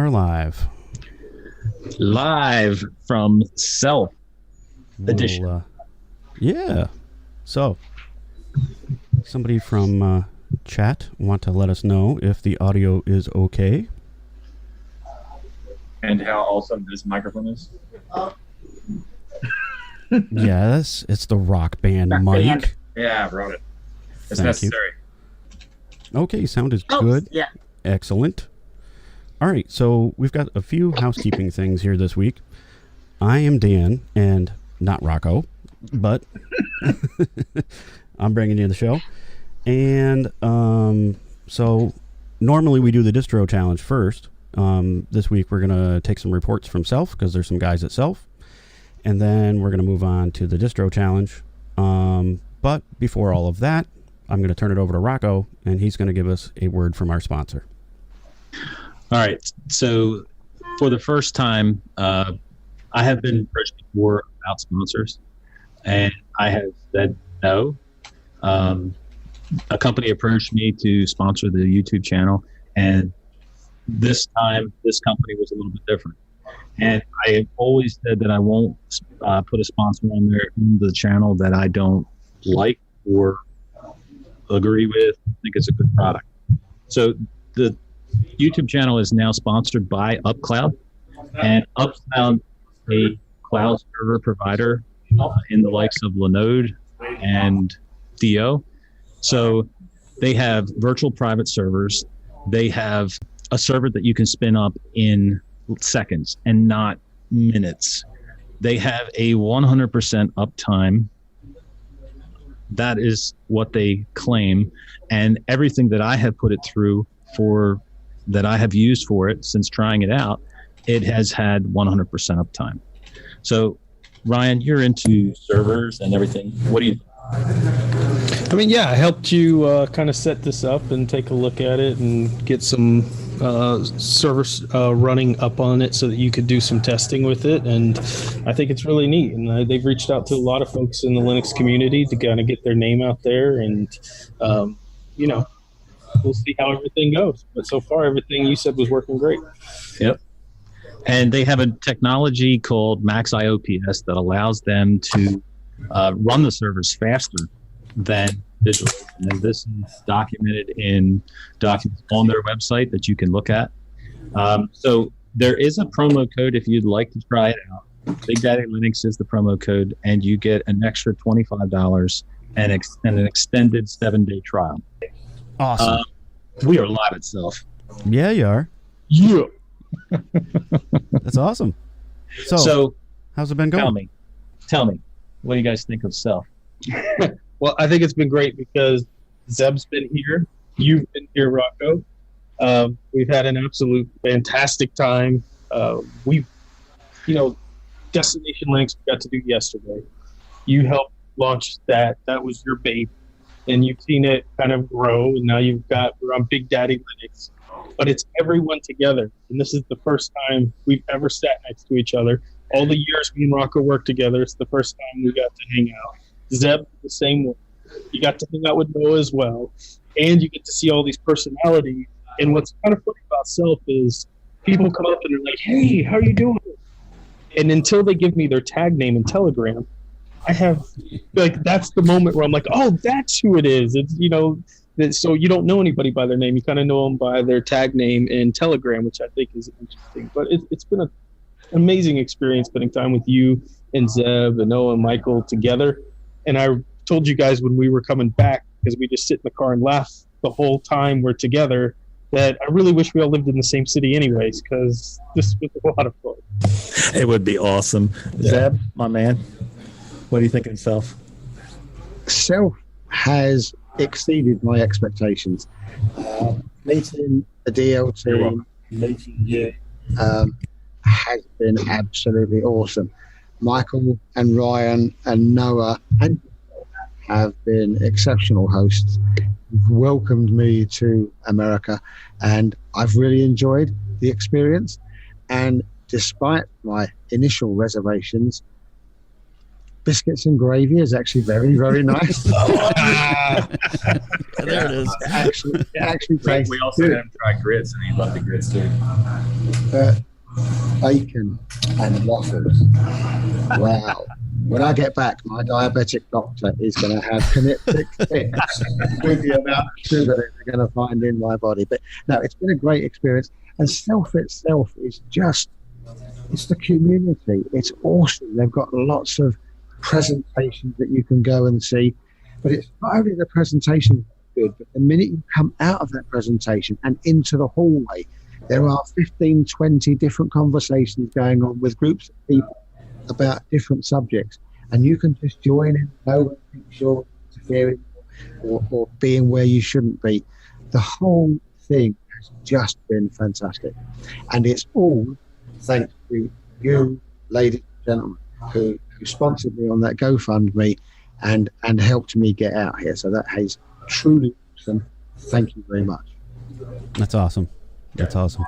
are live. Live from Self Edition. Yeah. So, somebody from chat want to let us know if the audio is okay. And how awesome this microphone is. Yes, it's the Rock Band mic. Yeah, I brought it. It's Thank necessary. You. Okay, sound is good. Yeah. Excellent. All right, so we've got a few housekeeping things here this week. I am Dan, and not Rocco, but I'm bringing you the show. And so normally we do the distro challenge first. This week we're going to take some reports from Self because there's some guys at Self. And then we're going to move on to the distro challenge. But before all of that, I'm going to turn it over to Rocco, and he's going to give us a word from our sponsor. All right. So for the first time, I have been approached before about sponsors, and I have said no. A company approached me to sponsor the YouTube channel, and this time this company was a little bit different. And I have always said that I won't put a sponsor on there in the channel that I don't like or agree with. I think it's a good product. So the YouTube channel is now sponsored by UpCloud, and UpCloud is a cloud server provider in the likes of Linode and Theo. So they have virtual private servers. They have a server that you can spin up in seconds and not minutes. They have a 100% uptime. That is what they claim. And everything that I have put it through for that I have used for it since trying it out, it has had 100% uptime. So Ryan, you're into servers and everything. What do you I mean, yeah, I helped you kind of set this up and take a look at it and get some servers running up on it so that you could do some testing with it. And I think it's really neat. And they've reached out to a lot of folks in the Linux community to kind of get their name out there. And, you know, we'll see how everything goes. But so far, everything you said was working great. Yep. And they have a technology called Max IOPS that allows them to run the servers faster than digital. And this is documented in documents on their website that you can look at. So there is a promo code if you'd like to try it out. Big Daddy Linux is the promo code, and you get an extra $25 and an extended 7-day trial. Awesome. We are live at Self. Yeah, you are. Yeah. That's awesome. So how's it been going? Tell me, what do you guys think of Self? Well, I think it's been great because Zeb's been here. You've been here, Rocco. We've had an absolute fantastic time. Destination Linux we got to do yesterday. You helped launch that. That was your baby. And you've seen it kind of grow. And now we're on Big Daddy Linux. But it's everyone together. And this is the first time we've ever sat next to each other. All the years me and Rocco worked together, it's the first time we got to hang out. Zeb, the same way. You got to hang out with Noah as well. And you get to see all these personalities. And what's kind of funny about Self is people come up and they're like, hey, how are you doing? And until they give me their tag name in Telegram, I have, that's the moment where I'm like, oh, that's who it is. It's, so you don't know anybody by their name. You kind of know them by their tag name in Telegram, which I think is interesting. But it's been an amazing experience spending time with you and Zeb and Noah and Michael together. And I told you guys when we were coming back, because we just sit in the car and laugh the whole time we're together, that I really wish we all lived in the same city anyways, because this was a lot of fun. It would be awesome. Yeah. Zeb, my man, what do you think of Self? Self has exceeded my expectations. Meeting the DL team, meeting you, has been absolutely awesome. Michael and Ryan and Noah and have been exceptional hosts. You've welcomed me to America, and I've really enjoyed the experience. And despite my initial reservations, biscuits and gravy is actually very, very nice. There it is. It actually tastes We also good. had him try grits, and he loved the grits too. Bacon and waffles. Wow. When I get back, my diabetic doctor is going to have kinetic fix with the amount of sugar that they're going to find in my body. But no, it's been a great experience. And Self itself is just, it's the community. It's awesome. They've got lots of presentations that you can go and see. But it's not only the presentation good, but the minute you come out of that presentation and into the hallway, there are 15, 20 different conversations going on with groups of people about different subjects. And you can just join in, no one thinks you're interfering or being where you shouldn't be. The whole thing has just been fantastic. And it's all thanks to you, ladies and gentlemen, who sponsored me on that GoFundMe and helped me get out here. So that is truly awesome. Thank you very much. That's awesome. That's awesome.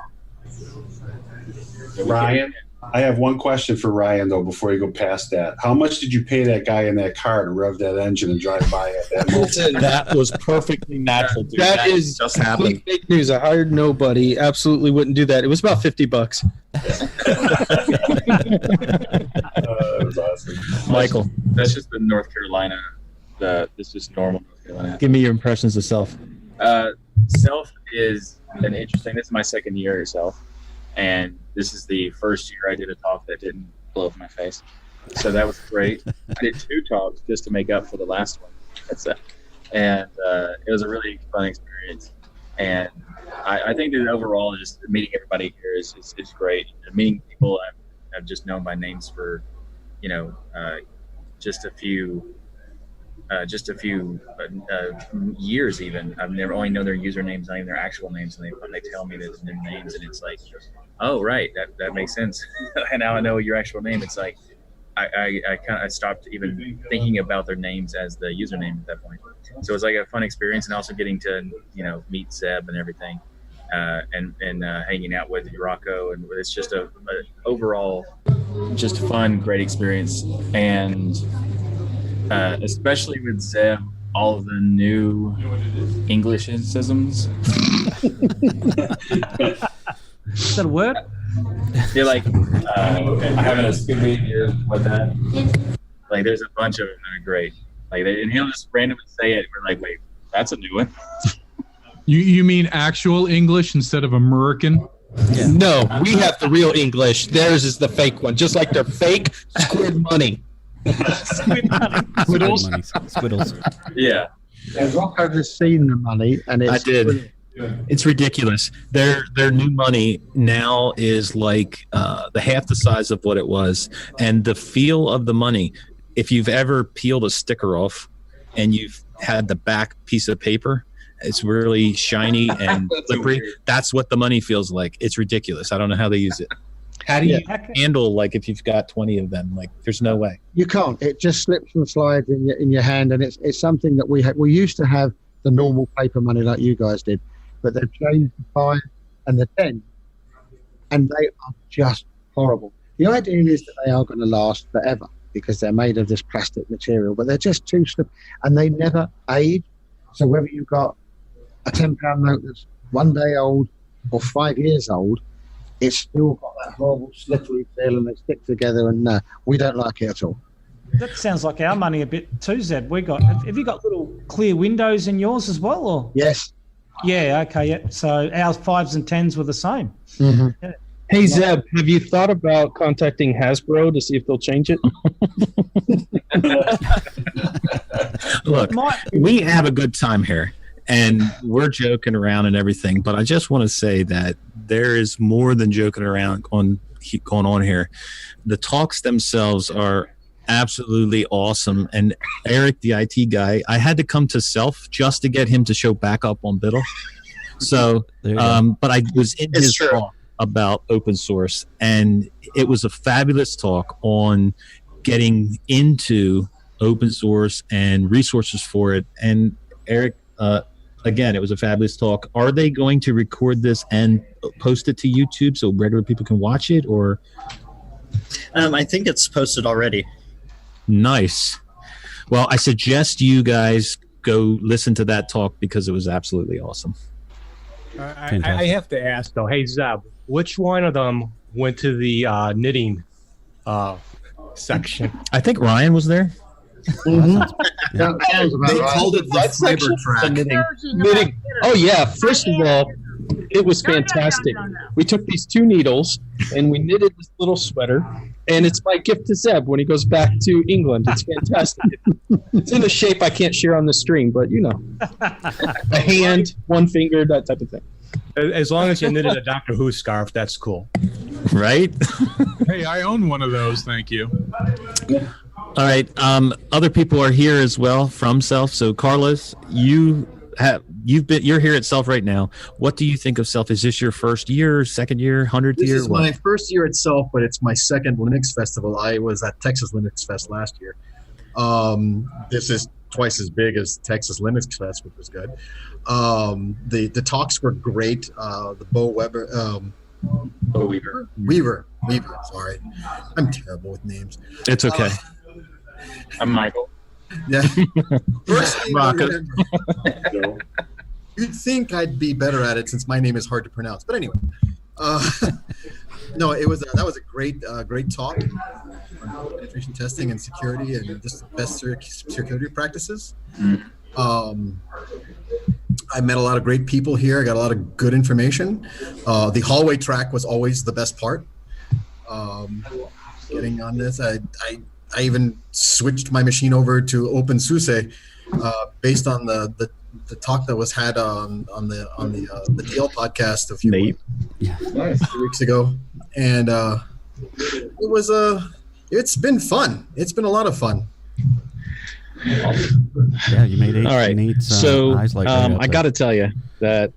Ryan, I have one question for Ryan, though, before you go past that. How much did you pay that guy in that car to rev that engine and drive by at that moment? That was perfectly natural, dude. That is just complete fake news. I hired nobody. Absolutely wouldn't do that. It was about $50. That was awesome. Michael, That's just the North Carolina. This is normal North Carolina. give me your impressions of Self. Self is an interesting. This is my second year at Self, and this is the first year I did a talk that didn't blow up in my face. So that was great. I did 2 talks just to make up for the last one. And it was a really fun experience. And I think that overall, just meeting everybody here is great. And meeting people I've just known by names for, just a few years even. I've never only know their usernames, not even their actual names, and they tell me their names, and it's like, oh right, that makes sense. And now I know your actual name. It's like I stopped even thinking about their names as the username at that point. So it's like a fun experience, and also getting to meet Zeb and everything, and hanging out with Rocco, and it's just a overall just fun, great experience, and especially with Zeb, all of the new Englishisms. Is that a word? They're like, having a stupid here with that. Like, there's a bunch of them that are great. Like, and he'll just randomly say it. We're like, wait, that's a new one. You mean actual English instead of American? Yeah. No, we have the real English. Theirs is the fake one, just like their fake squid money. Squiddles. Squiddles. Yeah. And Rocco has seen the money, and it's I did. It's ridiculous. Their new money now is like the half the size of what it was, and the feel of the money. If you've ever peeled a sticker off, and you've had the back piece of paper, it's really shiny and slippery. That's what the money feels like. It's ridiculous. I don't know how they use it. How do you handle, like, if you've got 20 of them? Like, there's no way. You can't. It just slips and slides in your hand, and it's something that we used to have the normal paper money like you guys did, but they've changed the 5 and the 10, and they are just horrible. The idea is that they are going to last forever because they're made of this plastic material, but they're just too slip, and they never age. So whether you've got a £10 note that's 1 day old or 5 years old, it's still got that horrible slippery feel, and they stick together, and we don't like it at all. That sounds like our money a bit too, Zeb. Have you got little clear windows in yours as well? Or? Yes. Yeah, okay, yeah. So our 5s and 10s were the same. Mm-hmm. Yeah. Hey, Zeb, have you thought about contacting Hasbro to see if they'll change it? Look, we have a good time here, and we're joking around and everything, but I just want to say that there is more than joking around going on here. The talks themselves are absolutely awesome, and Eric, the IT guy, I had to come to Self just to get him to show back up on Biddle. So, but I was in his talk about open source, and it was a fabulous talk on getting into open source and resources for it. And Eric, again, it was a fabulous talk. Are they going to record this and post it to YouTube so regular people can watch it, or? I think it's posted already. Nice. Well, I suggest you guys go listen to that talk because it was absolutely awesome. I have to ask though. Hey Zeb, which one of them went to the knitting section? I think Ryan was there. That sounds about They right. called it the fiber track. Knitting. Oh yeah. First of all, it was fantastic. We took these 2 needles and we knitted this little sweater, and it's my gift to Zeb when he goes back to England. It's fantastic. It's in a shape I can't share on the stream, but you know, a hand, 1 finger, that type of thing. As long as you knitted a Doctor Who scarf, that's cool. Right? Hey, I own one of those. Thank you. All right. Other people are here as well from Self. So Carlos, you're here at Self right now. What do you think of Self? Is this your first year, second year, 100th This year? is my first year itself, but it's my second Linux festival. I was at Texas Linux Fest last year. This is twice as big as Texas Linux Fest, which was good. The talks were great. The Bo Weber, Weaver. Sorry, I'm terrible with names. It's okay. I'm Michael. Yeah. First thing I Rocket. remember. You'd think I'd be better at it since my name is hard to pronounce. But anyway, no, it was that was a great talk on penetration testing and security and just best security practices. I met a lot of great people here. I got a lot of good information. The hallway track was always the best part. Getting on this, I even switched my machine over to OpenSUSE based on the talk that was had on the DL podcast a few weeks ago, and it was it's been fun. It's been a lot of fun. Yeah, you made All right. Nate's So eyes light I got to tell you that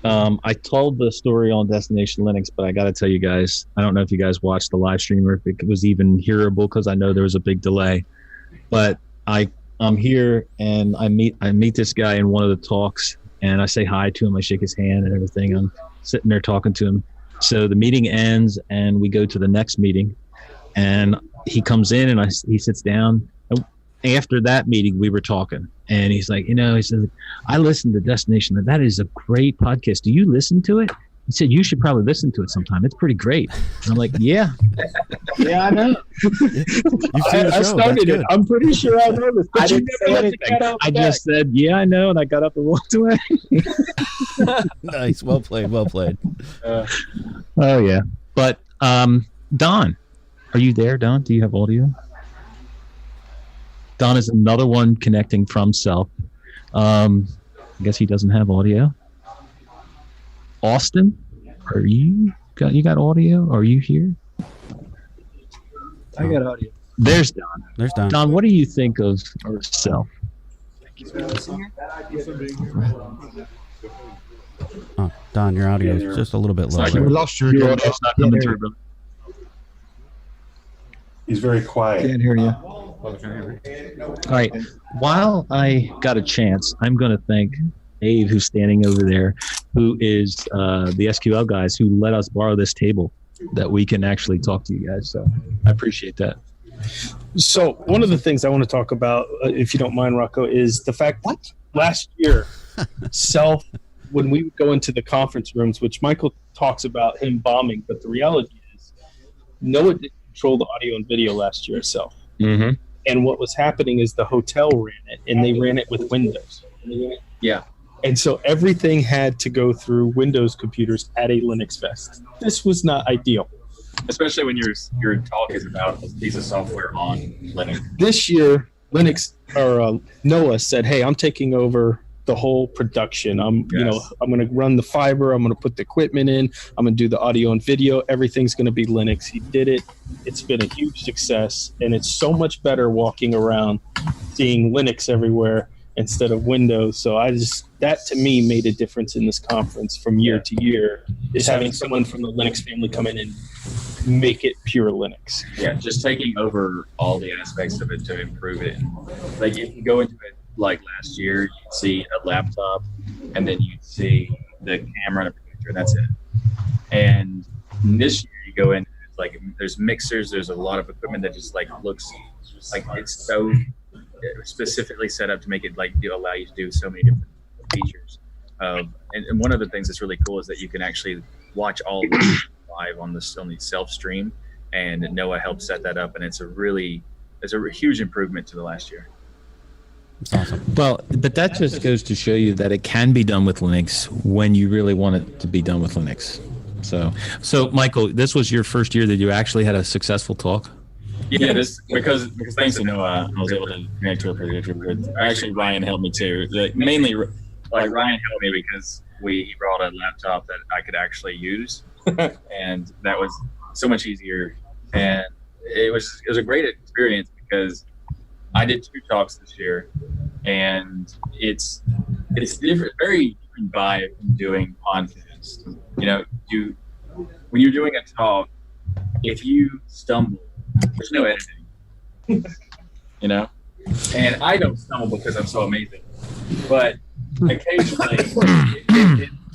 I told the story on Destination Linux, but I got to tell you guys, I don't know if you guys watched the live stream or if it was even hearable because I know there was a big delay. But I'm here and I meet this guy in one of the talks and I say hi to him. I shake his hand and everything. I'm sitting there talking to him. So the meeting ends and we go to the next meeting, and he comes in and he sits down. After that meeting, we were talking, and he's like, he said, I listened to Destination. That is a great podcast. Do you listen to it? He said, you should probably listen to it sometime. It's pretty great. And I'm like, yeah, I know. I started it. I'm pretty sure I know this. I didn't say anything. I just said, yeah, I know, and I got up and walked away. Nice. Well played. Well played. Oh, yeah. But, Don, are you there, Don? Do you have audio? Don is another one connecting from Self. I guess he doesn't have audio. Austin, you got audio? Are you here? I got audio. There's Don. There's Don. Don, what do you think of Self? Oh, Don, your audio is just a little bit low. We lost your Your audio. audio's not coming through, brother. He's very quiet. Can't hear you. All right. While I got a chance, I'm going to thank Dave, who's standing over there, who is the SQL guys who let us borrow this table that we can actually talk to you guys. So I appreciate that. So one of the things I want to talk about, if you don't mind, Rocco, is the fact that last year, Self, when we would go into the conference rooms, which Michael talks about him bombing, but the reality is Noah didn't control the audio and video last year itself. Mm-hmm. And what was happening is the hotel ran it, and they ran it with Windows. Yeah. And so everything had to go through Windows computers at a Linux Fest. This was not ideal. Especially when your talk is about a piece of software on Linux. This year, Noah said, "Hey, I'm taking over the whole production. I'm going to run the fiber. I'm going to put the equipment in. I'm going to do the audio and video. Everything's going to be Linux." He did it. It's been a huge success, and it's so much better walking around seeing Linux everywhere instead of Windows. So that to me made a difference in this conference from year to year, is having someone from the Linux family come in and make it pure Linux. Yeah, just taking over all the aspects of it to improve it. Like if you go into it like last year, you'd see a laptop and then you'd see the camera and a projector, and that's it. And this year you go in, like there's mixers, there's a lot of equipment that just like looks like it's so specifically set up to make it like allow you to do so many different features. And one of the things that's really cool is that you can actually watch all of this live on the self stream, and Noah helped set that up, and it's a huge improvement to the last year. It's awesome. Well, but that just goes to show you that it can be done with Linux when you really want it to be done with Linux. So Michael, this was your first year that you actually had a successful talk? Yeah, because thanks to Noah, I was able to connect to a projector. Actually, Ryan helped me too. Mainly, like Ryan helped me because he brought a laptop that I could actually use, and that was so much easier. And it was a great experience because I did 2 talks this year, and it's different, very different vibe from doing podcasts. You know, when you're doing a talk, if you stumble, there's no editing. You know, and I don't stumble because I'm so amazing, but occasionally.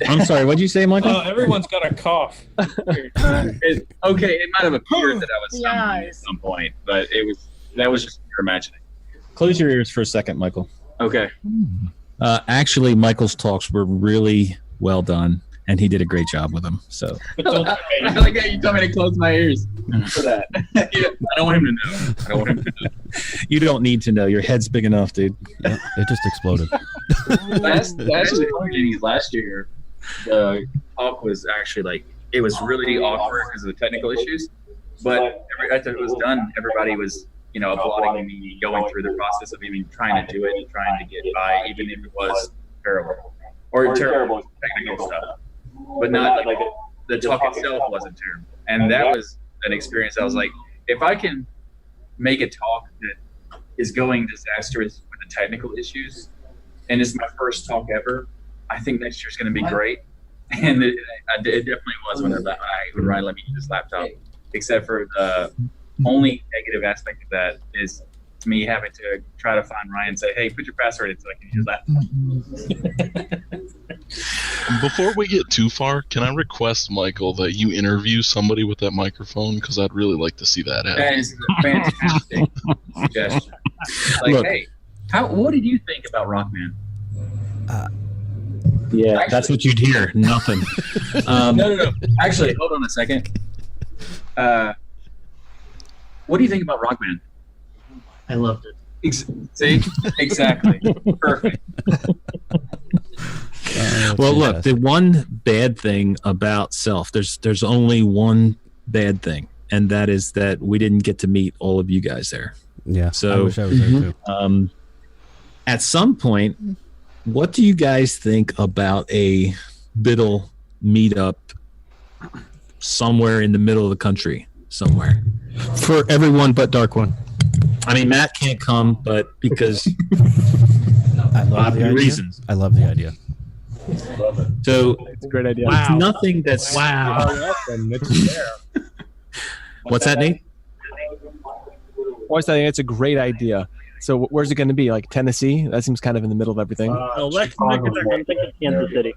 I'm sorry, what'd you say, Michael? Oh, everyone's got a cough. It might have appeared that I was stumbling at some point, but that was just pure imagining. Close your ears for a second, Michael. Okay. Actually, Michael's talks were really well done, and he did a great job with them. So I like how you told me to close my ears for that. I don't want him to know. You don't need to know. Your head's big enough, dude. Yeah, it just exploded. Last year, the talk was actually it was really awkward because of the technical issues. But after it was done, everybody was, applauding me going through the process of even trying to do it and trying to get by, even if it was terrible or terrible technical stuff. But not like the talk itself wasn't terrible. And that was an experience. I was like, if I can make a talk that is going disastrous with the technical issues, and it's my first talk ever, I think next year's going to be great. And it definitely was when Ryan let me use this laptop, except for the only negative aspect of that is me having to try to find Ryan and say, hey, put your password in so I can use your laptop. Before we get too far, can I request, Michael, that you interview somebody with that microphone? Because I'd really like to see that happen. That is a fantastic suggestion. Look, hey, what did you think about Rockman? Yeah, actually, that's what you'd hear. Nothing. No. Actually, hold on a second. What do you think about Rockman? I loved it. See? Exactly. Perfect. Well, look, the one bad thing about Self, there's only one bad thing, and that is that we didn't get to meet all of you guys there. Yeah, so I wish I was there too. At some point, what do you guys think about a Biddle meetup somewhere in the middle of the country, somewhere? For everyone but Dark One. I mean, Matt can't come, but because I love the idea. Reasons. I love the idea. So it's a great idea. It's nothing that's What's that, Nate? I think it's a great idea. So where's it going to be? Like Tennessee? That seems kind of in the middle of everything. I'm thinking Kansas City.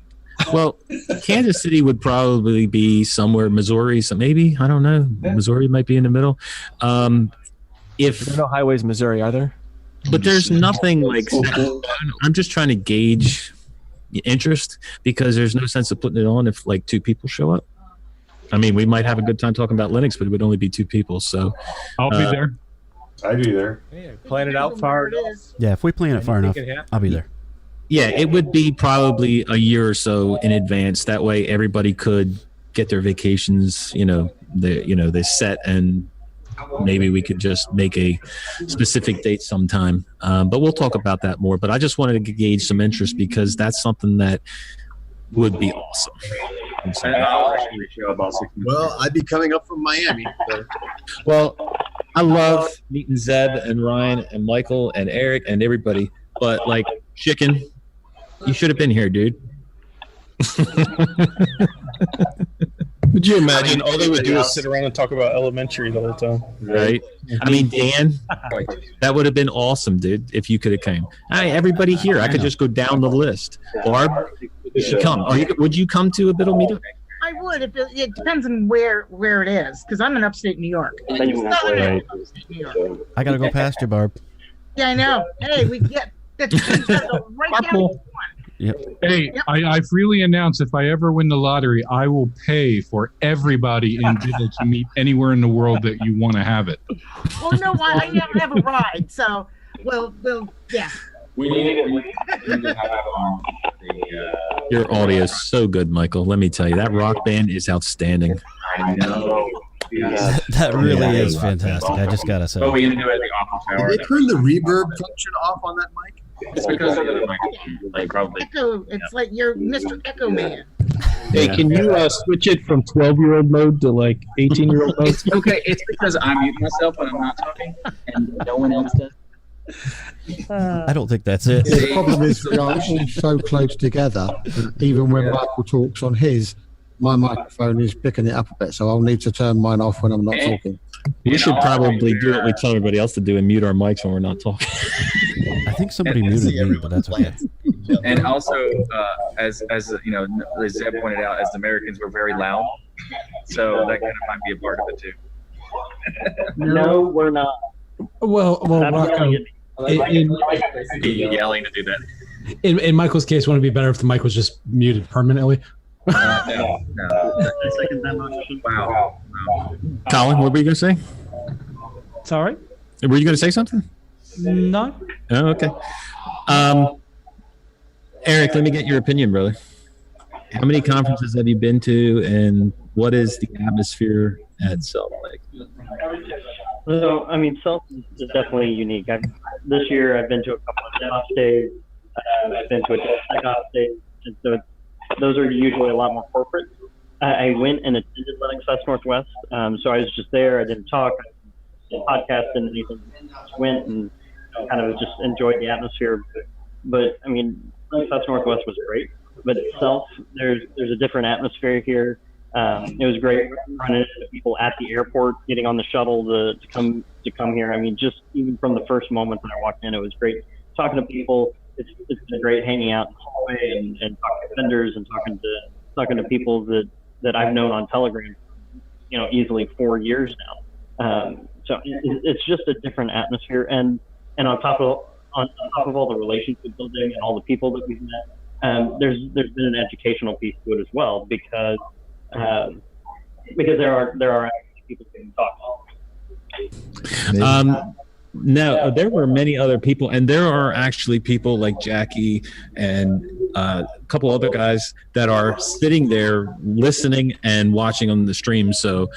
Well, Kansas City would probably be somewhere, Missouri, so maybe, I don't know. Missouri might be in the middle. There are no highways in Missouri, are there? But there's nothing like, I'm just trying to gauge interest because there's no sense of putting it on if like 2 people show up. I mean, we might have a good time talking about Linux, but it would only be 2 people. So I'll be there. I'd be there. Yeah, plan it out far enough. Yeah, if we plan it far enough, I'll be there. Yeah, it would be probably a year or so in advance. That way, everybody could get their vacations. They set, and maybe we could just make a specific date sometime. But we'll talk about that more. But I just wanted to gauge some interest because that's something that would be awesome. Well, I'd be coming up from Miami. So. Well, I love meeting Zeb and Ryan and Michael and Eric and everybody, but like Chicken, you should have been here, dude. Could you imagine? All they would do is sit around and talk about elementary the whole time. Right? I mean, Dan, that would have been awesome, dude, if you could have came. Everybody here, I could just go down the list. Barb, you should come. Would you come to a Biddle meetup? I would. If it depends on where it is, because I'm in upstate New York. Southern upstate New York. I gotta go past you, Barb. Yeah, I know. Hey, we get that's right down. Yep. Hey, I freely announce if I ever win the lottery, I will pay for everybody in Diddle to meet anywhere in the world that you want to have it. Well, no, I never have a ride, so we'll yeah. We need to have Your audio is so good, Michael. Let me tell you, that rock band is outstanding. I know. That really is fantastic. I just gotta say. Oh, we can do it at the office hour. Did they turn the reverb function off on that mic? It's because of the microphone. Like probably. Echo. It's like you're Mr. Echo Man. Hey, can you switch it from 12-year-old mode to like 18-year-old mode? It's okay. It's because I mute myself when I'm not talking, and no one else does. I don't think that's it. The problem is we are all so close together that even when Michael talks on his, my microphone is picking it up a bit, so I'll need to turn mine off when I'm not talking. We should probably do what we tell everybody else to do and mute our mics when we're not talking. I think somebody muted me, but that's okay. And also, as you know, as Zeb pointed out, as Americans, we're very loud, so that kind of might be a part of it too. No, we're not. Well, Rocco, yelling to do that. in Michael's case, wouldn't it be better if the mic was just muted permanently? No. I second that motion. Wow. Colin, what were you going to say? Sorry? Were you going to say something? No. Oh, okay. Eric, let me get your opinion, brother. How many conferences have you been to, and what is the atmosphere at Salt Lake? So, I mean, Salt is definitely unique. This year, I've been to a couple of DevOps days. I've been to a DevSecOps day, and so those are usually a lot more corporate. I went and attended Linux Fest Northwest, so I was just there. I didn't talk, I didn't podcast, and anything. Just went and kind of just enjoyed the atmosphere. But I mean, Linux Fest Northwest was great, but itself, there's a different atmosphere here. It was great running into people at the airport, getting on the shuttle to come here. I mean, just even from the first moment that I walked in, it was great talking to people. It's been great hanging out in the hallway and talking to vendors and talking to people that I've known on Telegram, easily 4 years now. So it's just a different atmosphere, and on top of all the relationship building and all the people that we've met, there's been an educational piece to it as well, because there are actually people who can talk. No, there were many other people, and there are actually people like Jackie and a couple other guys that are sitting there listening and watching on the stream. So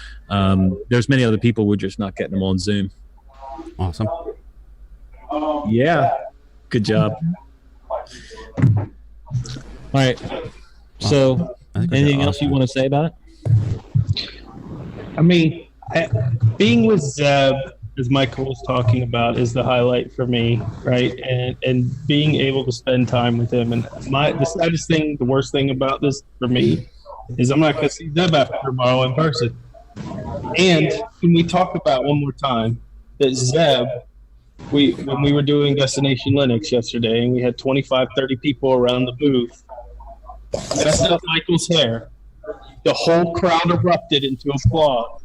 there's many other people. We're just not getting them on Zoom. Awesome. Yeah, good job. All right. So, anything else you want to say about it? I mean, being with Zeb, as Michael was talking about, is the highlight for me, right? And being able to spend time with him. And the saddest thing, the worst thing about this for me is I'm not going to see Zeb after tomorrow in person. And can we talk about one more time that Zeb, when we were doing Destination Linux yesterday, and we had 25, 30 people around the booth, messed up Michael's hair, the whole crowd erupted into applause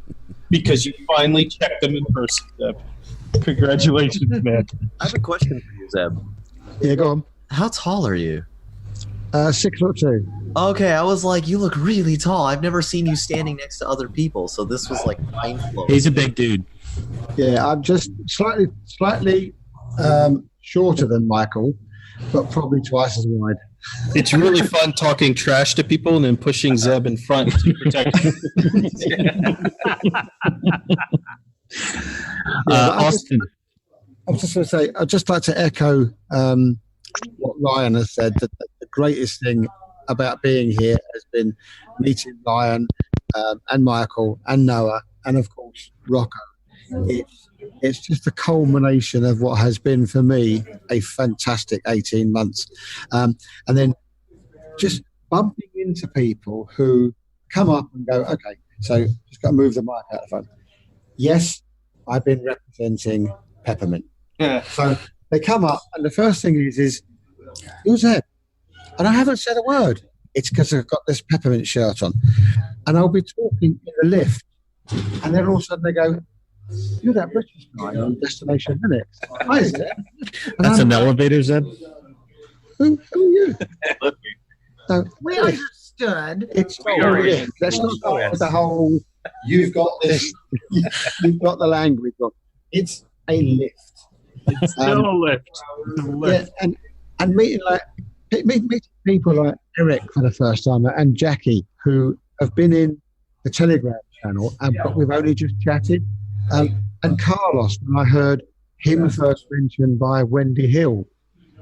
because you finally checked them in person, Zeb. Congratulations, man. I have a question for you, Zeb. Yeah, go on. How tall are you? 6'2". Okay, I was like, you look really tall. I've never seen you standing next to other people, so this was like mind-blowing. He's a big dude. Yeah, I'm just slightly shorter than Michael, but probably twice as wide. It's really fun talking trash to people and then pushing Zeb in front to protect him. Austin. I was just going to say, I'd just like to echo what Ryan has said, that the greatest thing about being here has been meeting Ryan and Michael and Noah and, of course, Rocco. It's just a culmination of what has been for me a fantastic 18 months. And then just bumping into people who come up and go, okay, so just got to move the mic out of the front. Yes, I've been representing Peppermint. Yeah. So they come up and the first thing is who's that? And I haven't said a word. It's because I've got this Peppermint shirt on. and I'll be talking in the lift, and then all of a sudden they go, "You're that British guy on Destination Linux." Hi, Zeb. And That's I'm an elevator, Zeb? Who are you? So, We understood. it's not what it is. Let's not go with the whole, you've got this, you've got the language on. It's a lift. It's still a lift. Yeah, and meeting people like Eric for the first time and Jackie, who have been in the Telegram channel, but we've only just chatted. And Carlos, when I heard him first mentioned by Wendy Hill,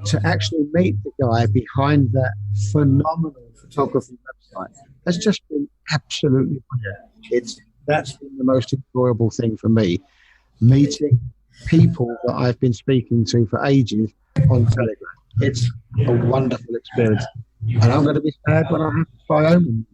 to actually meet the guy behind that phenomenal photography website, has just been absolutely brilliant. That's been the most enjoyable thing for me, meeting people that I've been speaking to for ages on Telegram. It's a wonderful experience. And I'm going to be sad when I have to fly home.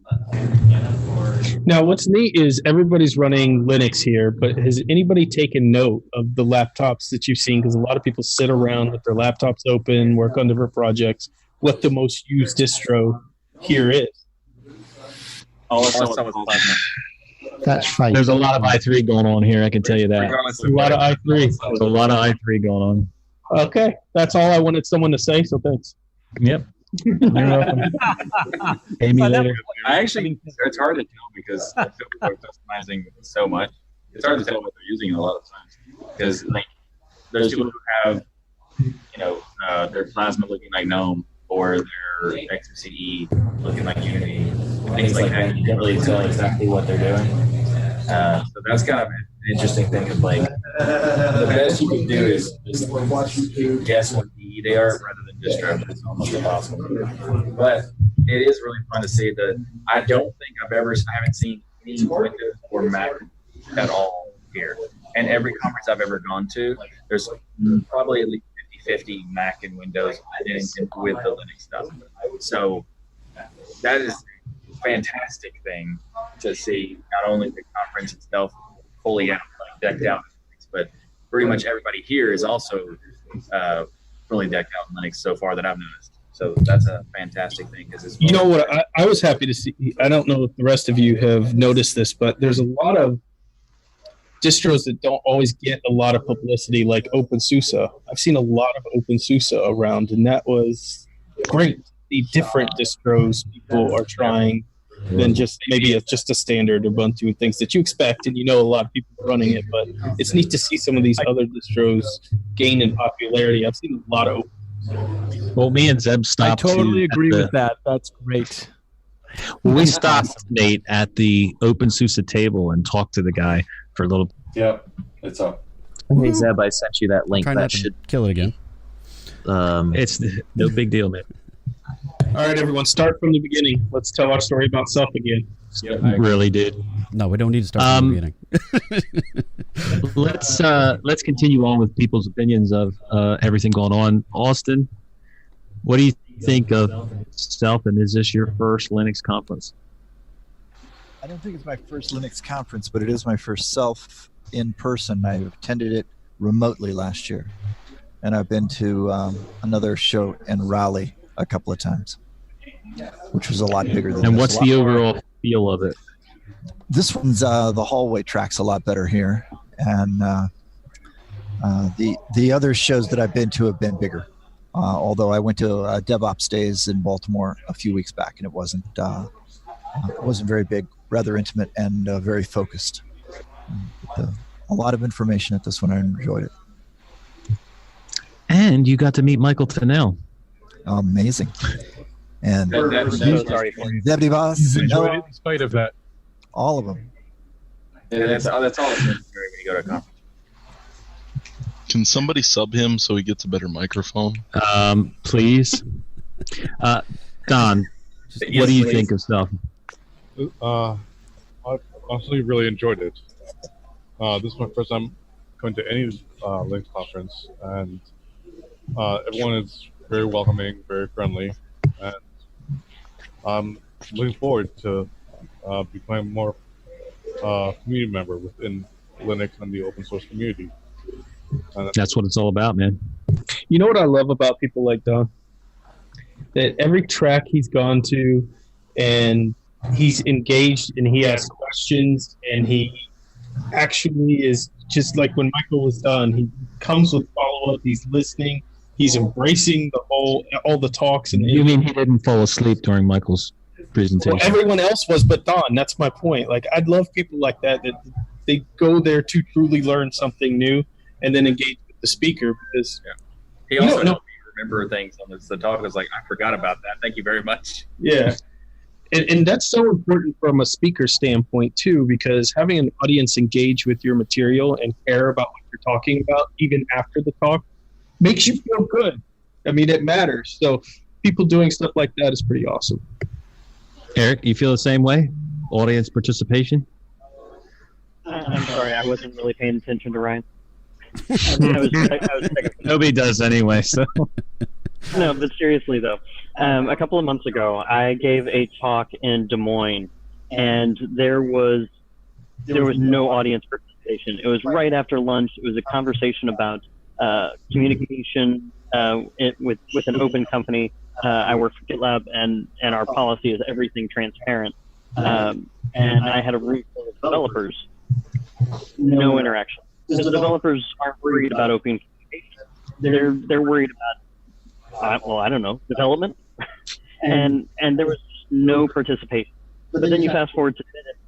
Now, what's neat is everybody's running Linux here, but has anybody taken note of the laptops that you've seen? Because a lot of people sit around with their laptops open, work on different projects. What the most used distro here is? That's fake. There's a lot of i3 going on here, I can tell you that. A lot of i3. There's a lot of i3 going on. Okay, that's all I wanted someone to say, so thanks. Yep. You're welcome. Pay me later. I actually, it's hard to tell because people are customizing so much. It's hard to tell what they're using a lot of times because like there's people who have, their Plasma looking like GNOME or their XFCE looking like Unity, things like that. You can't really tell exactly what they're doing. So that's kind of an interesting thing. Of like the best you can do is guess what DE they are rather than distro. It's almost impossible. But it is really fun to see that. I don't think I haven't seen any Windows or Mac at all here. And every conference I've ever gone to, there's probably at least 50-50 Mac and Windows with the Linux stuff. So that is a fantastic thing to see. Not only the conference itself fully out, like decked out, but pretty much everybody here is also fully decked out in Linux so far that I've noticed. So that's a fantastic thing. Because you know what I was happy to see. I don't know if the rest of you have noticed this, but there's a lot of distros that don't always get a lot of publicity, like OpenSUSE. I've seen a lot of OpenSUSE around, and that was great. The different distros people are trying than just maybe just a standard Ubuntu and things that you expect, and a lot of people running it. But it's neat to see some of these other distros gain in popularity. I've seen a lot of. Well, me and Zeb stopped. I totally agree with that. That's great. Well, we stopped, Nate, at the OpenSUSE table and talked to the guy for a little. Yep, it's up. Hey Zeb, I sent you that link. Try that not to should kill it again. It's no big deal, man. All right, everyone, start from the beginning. Let's tell our story about self again. Really, dude. No, we don't need to start from the beginning. Let's continue on with people's opinions of everything going on. Austin, what do you think of self, and is this your first Linux conference? I don't think it's my first Linux conference, but it is my first self in person. I attended it remotely last year, and I've been to another show in Raleigh a couple of times, which was a lot bigger than. And what's the overall feel of it? This one's the hallway track's a lot better here, and the other shows that I've been to have been bigger. Although I went to DevOps Days in Baltimore a few weeks back, and it wasn't very big, rather intimate, and very focused. A lot of information at this one. I enjoyed it. And you got to meet Michael Tunnell. Amazing. And sorry for you. Deputy Boss. He's enjoyed it in spite of that. All of them. Yeah, that's all it's necessary when you go to a conference. Can somebody sub him so he gets a better microphone? Please. Don, what do you think of stuff? I honestly really enjoyed it. This is my first time going to any Linux conference, and everyone is very welcoming, very friendly, and I'm looking forward to becoming more community member within Linux and the open source community. That's what it's all about, man. You know what I love about people like Don? That every track he's gone to and he's engaged and he asks questions, and he actually is just like when Michael was done. He comes with follow up. He's listening. He's embracing all the talks. And You mean he didn't fall asleep during Michael's presentation? well, everyone else was, but Don. That's my point. Like, I'd love people like that they go there to truly learn something new and then engage with the speaker, because He also helped me remember things on the talk. I was like, I forgot about that. Thank you very much. Yeah. And that's so important from a speaker standpoint, too, because having an audience engage with your material and care about what you're talking about, even after the talk, makes you feel good. I mean, it matters. So people doing stuff like that is pretty awesome. Eric, you feel the same way? Audience participation? I'm sorry, I wasn't really paying attention to Ryan. I was Nobody does anyway, so. No, but seriously though, a couple of months ago, I gave a talk in Des Moines, and there was no audience participation. It was right after lunch. It was a conversation about communication with an open company. I work for GitLab, and our policy is everything transparent. And I had a room full of developers, no interaction. The developers aren't worried about open communication. They're worried about, I don't know, development. and there was no participation. But then you fast forward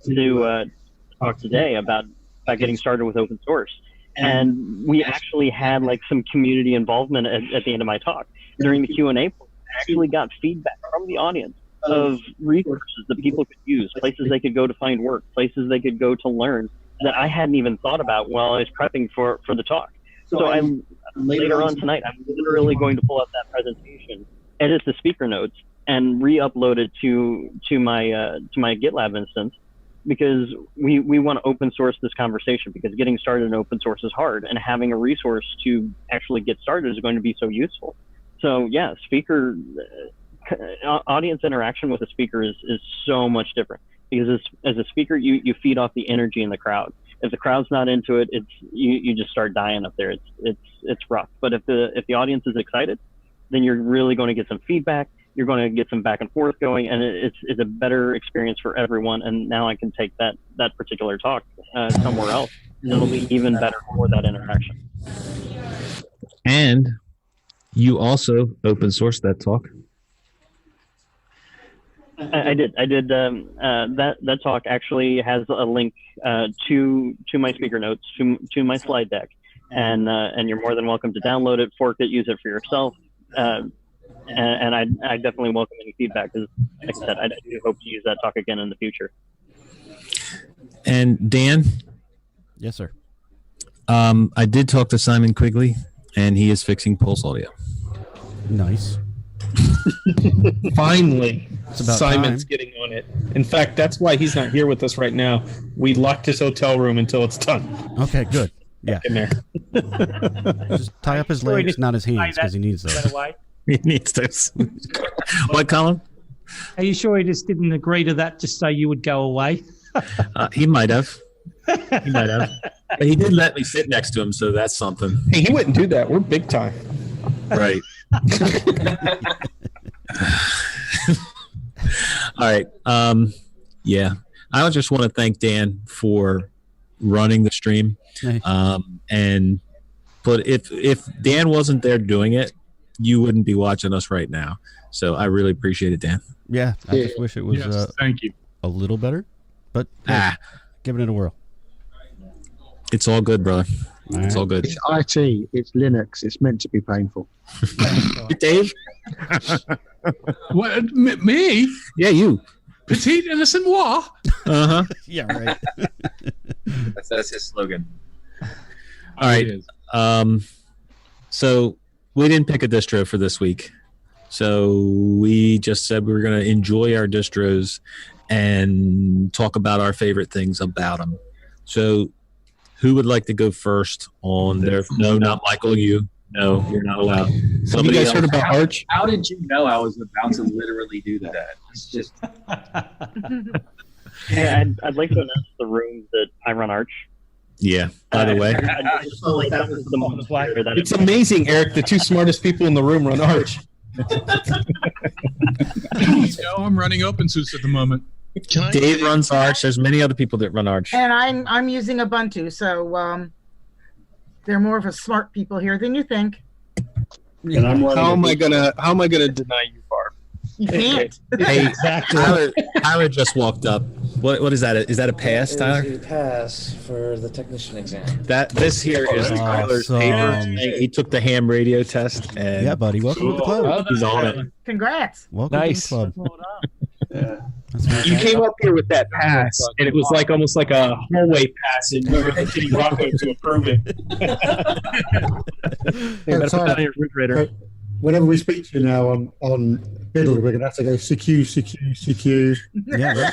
to talk today about getting started with open source. And we actually had like some community involvement at the end of my talk. During the Q&A, I actually got feedback from the audience of resources that people could use, places they could go to find work, places they could go to learn that I hadn't even thought about while I was prepping for the talk. So later on tonight, I'm literally going to pull out that presentation, edit the speaker notes, and re-upload it to my GitLab instance, because we want to open source this conversation, because getting started in open source is hard, and having a resource to actually get started is going to be so useful. So yeah, audience interaction with a speaker is so much different, because as a speaker, you feed off the energy in the crowd. If the crowd's not into it, you just start dying up there. It's rough. But if the audience is excited, then you're really going to get some feedback. You're going to get some back and forth going, and it's a better experience for everyone. And now I can take that particular talk somewhere else, and it'll be even better for that interaction. And you also open sourced that talk. I did. That talk actually has a link to my speaker notes, to my slide deck, and you're more than welcome to download it, fork it, use it for yourself. And I definitely welcome any feedback, because, like I said, I do hope to use that talk again in the future. And Dan? Yes, sir. I did talk to Simon Quigley, and he is fixing Pulse Audio. Nice. Finally, It's about Simon's time. getting on it. In fact, that's why he's not here with us right now. We locked his hotel room until it's done. Okay, good. Yeah. In there. Just tie up his legs, not his hands, because he needs those. He needs those. What, Colin? Are you sure he just didn't agree to that just so you would go away? He might have. He might have. But he did let me sit next to him, so that's something. Hey, he wouldn't do that. We're big time. Right. All right. Yeah. I just want to thank Dan for running the stream. And but if Dan wasn't there doing it, you wouldn't be watching us right now. So I really appreciate it, Dan. Yeah, I just wish it was thank you. a little better, but hey, giving it a whirl. It's all good, brother. It's all good. It's IT. It's Linux. It's meant to be painful. Dave? What, me? Yeah, you. Petite innocent moi. Uh-huh. Yeah, right. That's his slogan. All right. So we didn't pick a distro for this week. So we just said we were going to enjoy our distros and talk about our favorite things about them. So who would like to go first on their... No, not Michael, you. No, you're not allowed. Have you guys heard about Arch? How did you know I was about to literally do that? It's just... Yeah, I'd like to announce the room that I run Arch. Yeah, by the way. I just felt like that was the most clear that It's amazing, Eric. The two smartest people in the room run Arch. You know, I'm running OpenSUSE at the moment. Dave runs Arch. There's many other people that run Arch. And I'm using Ubuntu, so they're more of a smart people here than you think. And I'm running How am I gonna deny you, Barb? You can't. Hey, Tyler just walked up. What is that? Is that a pass, Tyler? It was a pass for the technician exam. This here is Tyler's paper. He took the ham radio test. And Yeah, buddy. Welcome to the club. He's on it. Congrats. Welcome Nice. to the club. You came up here with that pass, and it was like almost like a hallway pass, and you were getting Rocco to approve it. Better put that in your refrigerator. Whenever we speak to you now on Biddle, we're going to have to go CQ. Yeah.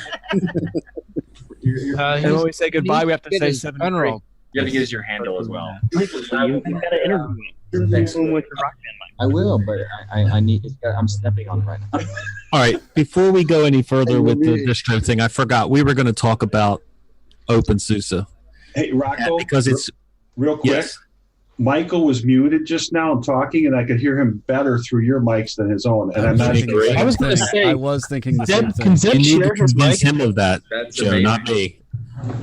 And when we say goodbye, we have to say 7 You have to use your handle as well. You gotta interview me. I will, but I need. I'm stepping on it right now. All right. Before we go any further with the distro thing, I forgot we were going to talk about OpenSUSE. Hey, Rocco, because it's real quick. Yes. Michael was muted just now and talking, and I could hear him better through your mics than his own. And I'm not I was going going to say, I was thinking the same thing. Zeb You need to share his convince mic? him of that, That's Joe, amazing. not me.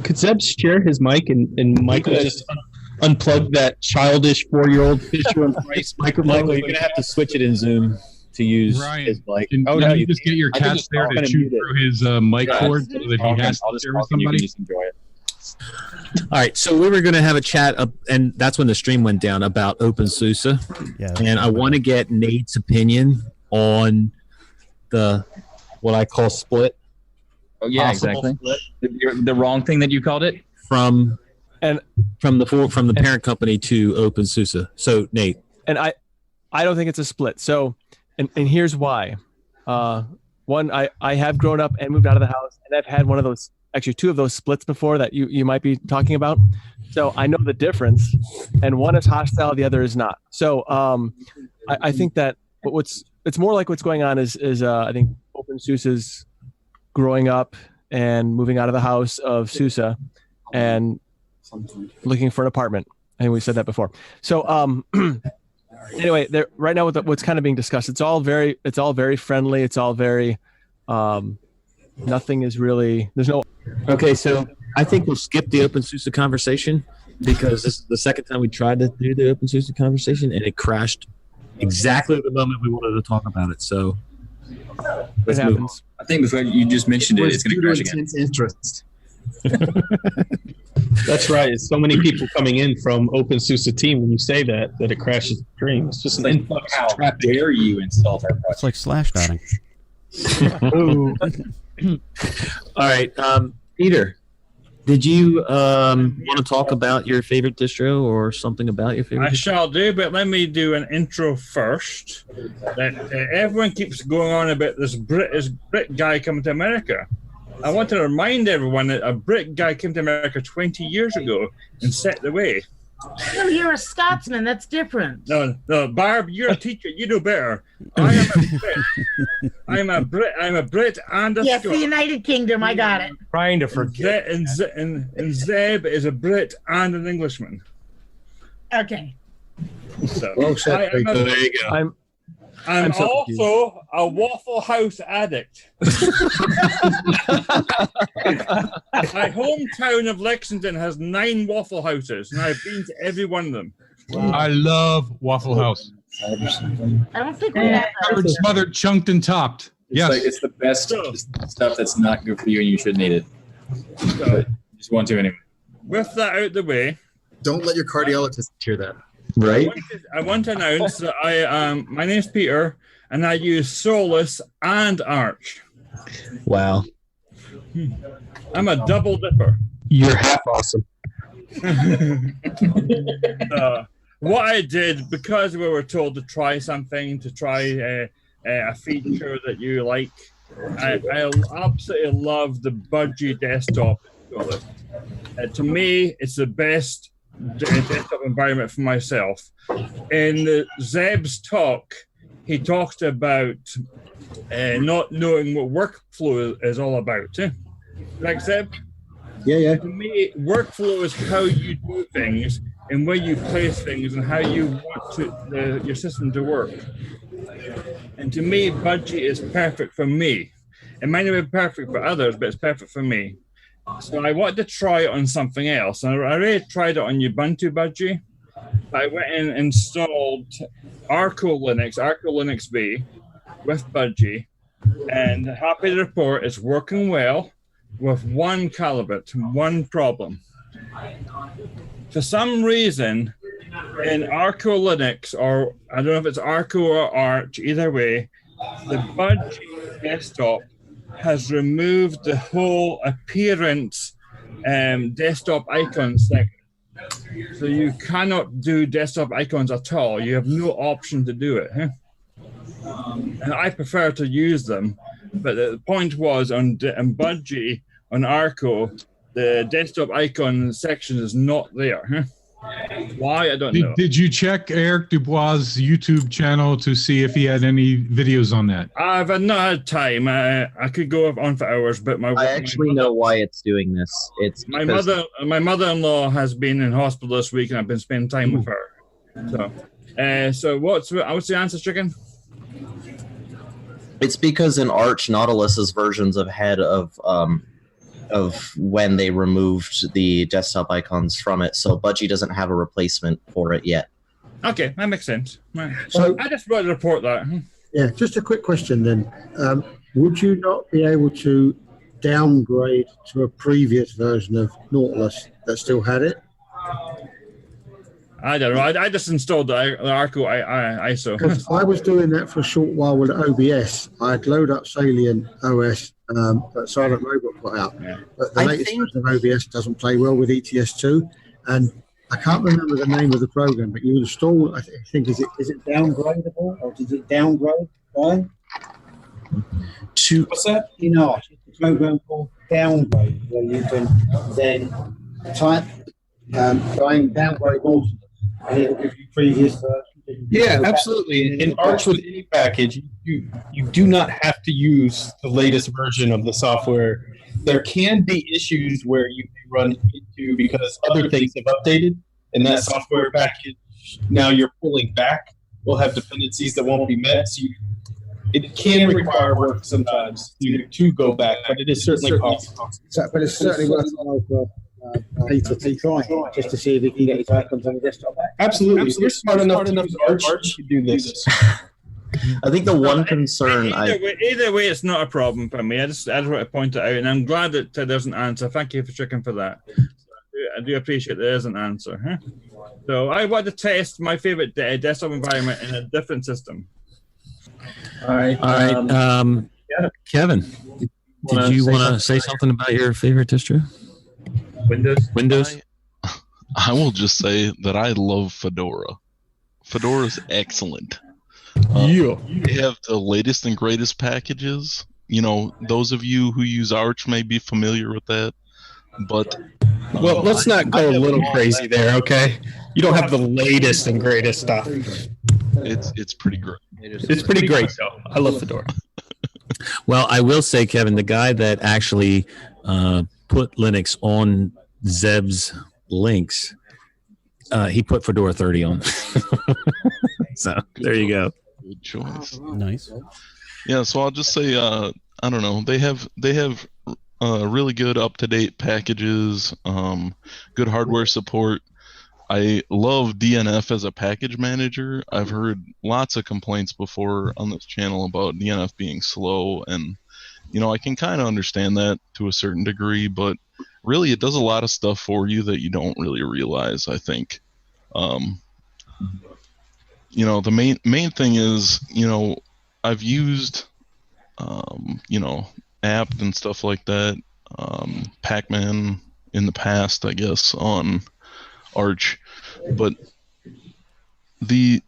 Could Zeb share his mic and Michael just unplug that childish 4-year-old Fisher and Price microphone? Michael, you're going to have to switch it in Zoom to use Right. his mic. And Oh, can no, you just get your I can cat just there talk to and chew mute it. through his mic cord so that he has to share with somebody? Just enjoy it. All right, so we were going to have a chat, and that's when the stream went down, about OpenSUSE. Yeah. And I want to get Nate's opinion on what I call split. Oh yeah, Possible exactly. The wrong thing that you called it. from the parent company to OpenSUSE. So Nate, And I don't think it's a split. So, and here's why. One, I have grown up and moved out of the house, and I've had one of those, actually 2 of those splits before that you might be talking about. So I know the difference, and one is hostile, the other is not. So I think that it's more like what's going on is I think OpenSUSE's growing up and moving out of the house of SUSE and looking for an apartment. I think we said that before. So anyway, right now what's kind of being discussed, it's all very friendly. It's all very nothing is really, there's no. okay, so I think we'll skip the OpenSUSE conversation because this is the second time we tried to do the OpenSUSE conversation, and it crashed exactly at the moment we wanted to talk about it. So let's move on. I think before you just mentioned it, it's going to crash again. Intense interest. That's right. It's so many people coming in from OpenSUSE team. When you say that it crashes the stream, it's just an influx How of traffic. dare you insult our It's like slash dotting. All right, Peter, did you want to talk about your favorite distro or something about your favorite I shall do, but let me do an intro first. That everyone keeps going on about this Brit guy coming to America. I want to remind everyone that a Brit guy came to America 20 years ago and set the way. No, you're a Scotsman. That's different. No, Barb, you're a teacher. You know better. I am a Brit. I'm a Brit and a Yes, Scot. the United Kingdom. I got it. Trying to forget. And Zeb is a Brit and an Englishman. Okay. So, Well said, I am a- So there you go. I'm so also a Waffle House addict. My hometown of Lexington has 9 Waffle Houses, and I've been to every one of them. I love Waffle House. I don't think we have Covered, smothered, chunked, and topped. It's Yes. like it's the best stuff that's not good for you, and you shouldn't eat it. So, Just want to anyway. with that out the way, Don't let your cardiologist hear that. Right? I want to announce that my name's Peter, and I use Solus and Arch. Wow. I'm a double dipper. You're half awesome. What I did, because we were told to try something, to try a feature that you like, I absolutely love the Budgie desktop. To me, it's the best desktop environment for myself. In Zeb's talk, he talked about not knowing what workflow is all about. Like Zeb? Yeah. To me, workflow is how you do things and where you place things and how you want your system to work. And to me, Budgie is perfect for me. It might not be perfect for others, but it's perfect for me. So I wanted to try it on something else. And I already tried it on Ubuntu Budgie. I went and installed Arco Linux V with Budgie, and happy to report it's working well with one Calibut, one problem. For some reason, in Arco Linux, or I don't know if it's Arco or Arch, either way, the Budgie desktop has removed the whole appearance desktop icons thing. So you cannot do desktop icons at all. You have no option to do it. And I prefer to use them. But the point was on Budgie, on Arco, the desktop icon section is not there. Why? I don't know. Did you check Eric Dubois' YouTube channel to see if he had any videos on that? I've not had time. I could go on for hours, but I actually know why it's doing this. It's my because- mother-in-law has been in hospital this week, and I've been spending time with her. So what's the answer, Chicken? It's because in Arch, Nautilus's versions ahead of when they removed the desktop icons from it, so Budgie doesn't have a replacement for it yet. Okay, that makes sense. Right. So- I just wanted to report that. Yeah, just a quick question then. Would you not be able to downgrade to a previous version of Nautilus that still had it? I don't know. I just installed the Arco ISO. Because I was doing that for a short while with OBS. I'd load up Salient OS that Silent Robot put out. But the latest version of OBS doesn't play well with ETS2. And I can't remember the name of the program, but you install, I think, is it downgradable or does it downgrade? Brian? What's that? In Arch, it's a program called Downgrade, where you can then type downgrade Nautilus, and it will give you previous versions. Yeah, absolutely. In Arch with any package, you do not have to use the latest version of the software. There can be issues where you may run into because other things have updated, and that software package now you're pulling back will have dependencies that won't be met. So it can require work sometimes to go back, but it is certainly possible. But it's certainly worthwhile for Peter to try just to see if he can get his icons on the desktop back. Absolutely. If you're smart enough to use Arch, you do this. I think the one concern Either way, it's not a problem for me. I just want to point it out, and I'm glad that there's an answer. Thank you for checking for that. I do appreciate there is an answer. So I want to test my favorite desktop environment in a different system. All right. Kevin, did you want to say something about your favorite distro? Windows. I will just say that I love Fedora. Fedora is excellent. They have the latest and greatest packages. You know, those of you who use Arch may be familiar with that, but Well, let's not go a little crazy there, okay? You don't have the latest and greatest stuff. It's pretty great. It's pretty great, though. I love Fedora. Well, I will say, Kevin, the guy that actually put Linux on Zeb's links, he put Fedora 30 on. So there you go. Good choice. Nice. Yeah, so I'll just say, I don't know. They have really good up-to-date packages, good hardware support. I love DNF as a package manager. I've heard lots of complaints before on this channel about DNF being slow, and I can kind of understand that to a certain degree, but really it does a lot of stuff for you that you don't really realize, I think. The main thing is, I've used apt and stuff like that, Pacman in the past, I guess, on Arch, but the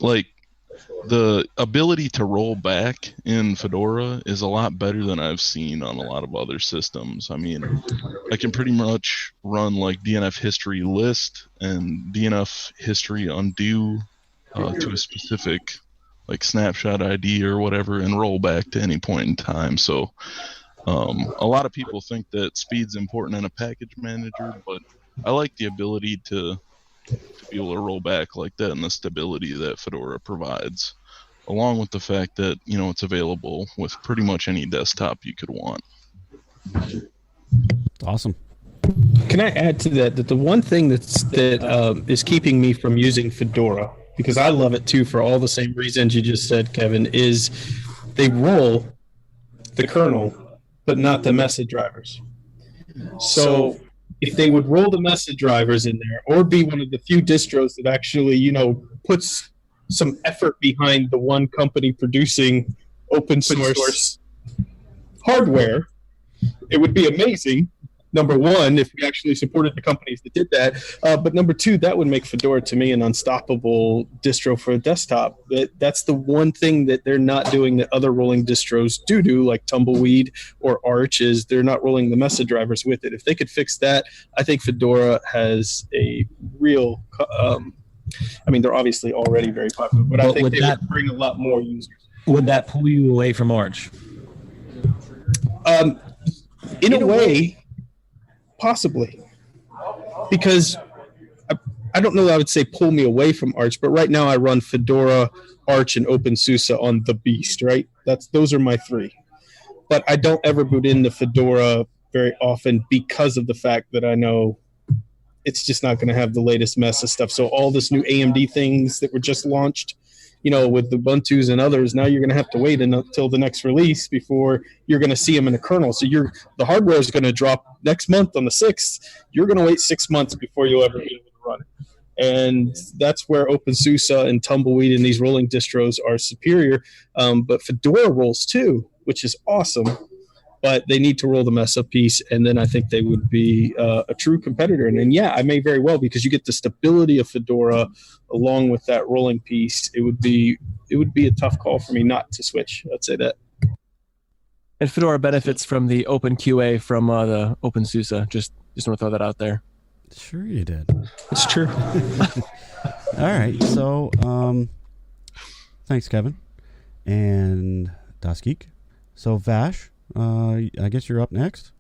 ability to roll back in Fedora is a lot better than I've seen on a lot of other systems. I mean, I can pretty much run like DNF history list and DNF history undo to a specific like snapshot ID or whatever and roll back to any point in time. So a lot of people think that speed's important in a package manager, but I like the ability to be able to roll back like that and the stability that Fedora provides. along with the fact that, you know, it's available with pretty much any desktop you could want. Awesome. Can I add to that the one thing that is keeping me from using Fedora, because I love it too for all the same reasons you just said, Kevin, is they roll the kernel, but not the message drivers. So if they would roll the message drivers in there, or be one of the few distros that actually, you know, puts some effort behind the one company producing open source hardware, it would be amazing. Number one, if we actually supported the companies that did that. But number two, that would make Fedora to me an unstoppable distro for a desktop. That's the one thing that they're not doing that other rolling distros do, like Tumbleweed or Arch, is they're not rolling the message drivers with it. If they could fix that, I think Fedora has a real, I mean, they're obviously already very popular, but I think they would bring a lot more users. Would that pull you away from Arch? In a way, possibly, because I don't know that I would say pull me away from Arch, but right now I run Fedora, Arch, and OpenSUSE on the beast, right? Those are my three. But I don't ever boot into Fedora very often because of the fact that I know it's just not going to have the latest mess of stuff. So all this new AMD things that were just launched, you know, with the Ubuntu's and others, now you're going to have to wait until the next release before you're going to see them in the kernel. So the hardware is going to drop next month on the 6th. You're going to wait 6 months before you'll ever be able to run it. And that's where OpenSUSE and Tumbleweed and these rolling distros are superior. But Fedora rolls too, which is awesome. But they need to roll the mess up piece, and then I think they would be a true competitor. And yeah, I may very well, because you get the stability of Fedora along with that rolling piece. It would be a tough call for me not to switch. I'd say that. And Fedora benefits from the OpenQA from the OpenSUSE. Just want to throw that out there. Sure you did. It's true. All right. So thanks, Kevin and Dasgeek. So Vash, I guess you're up next.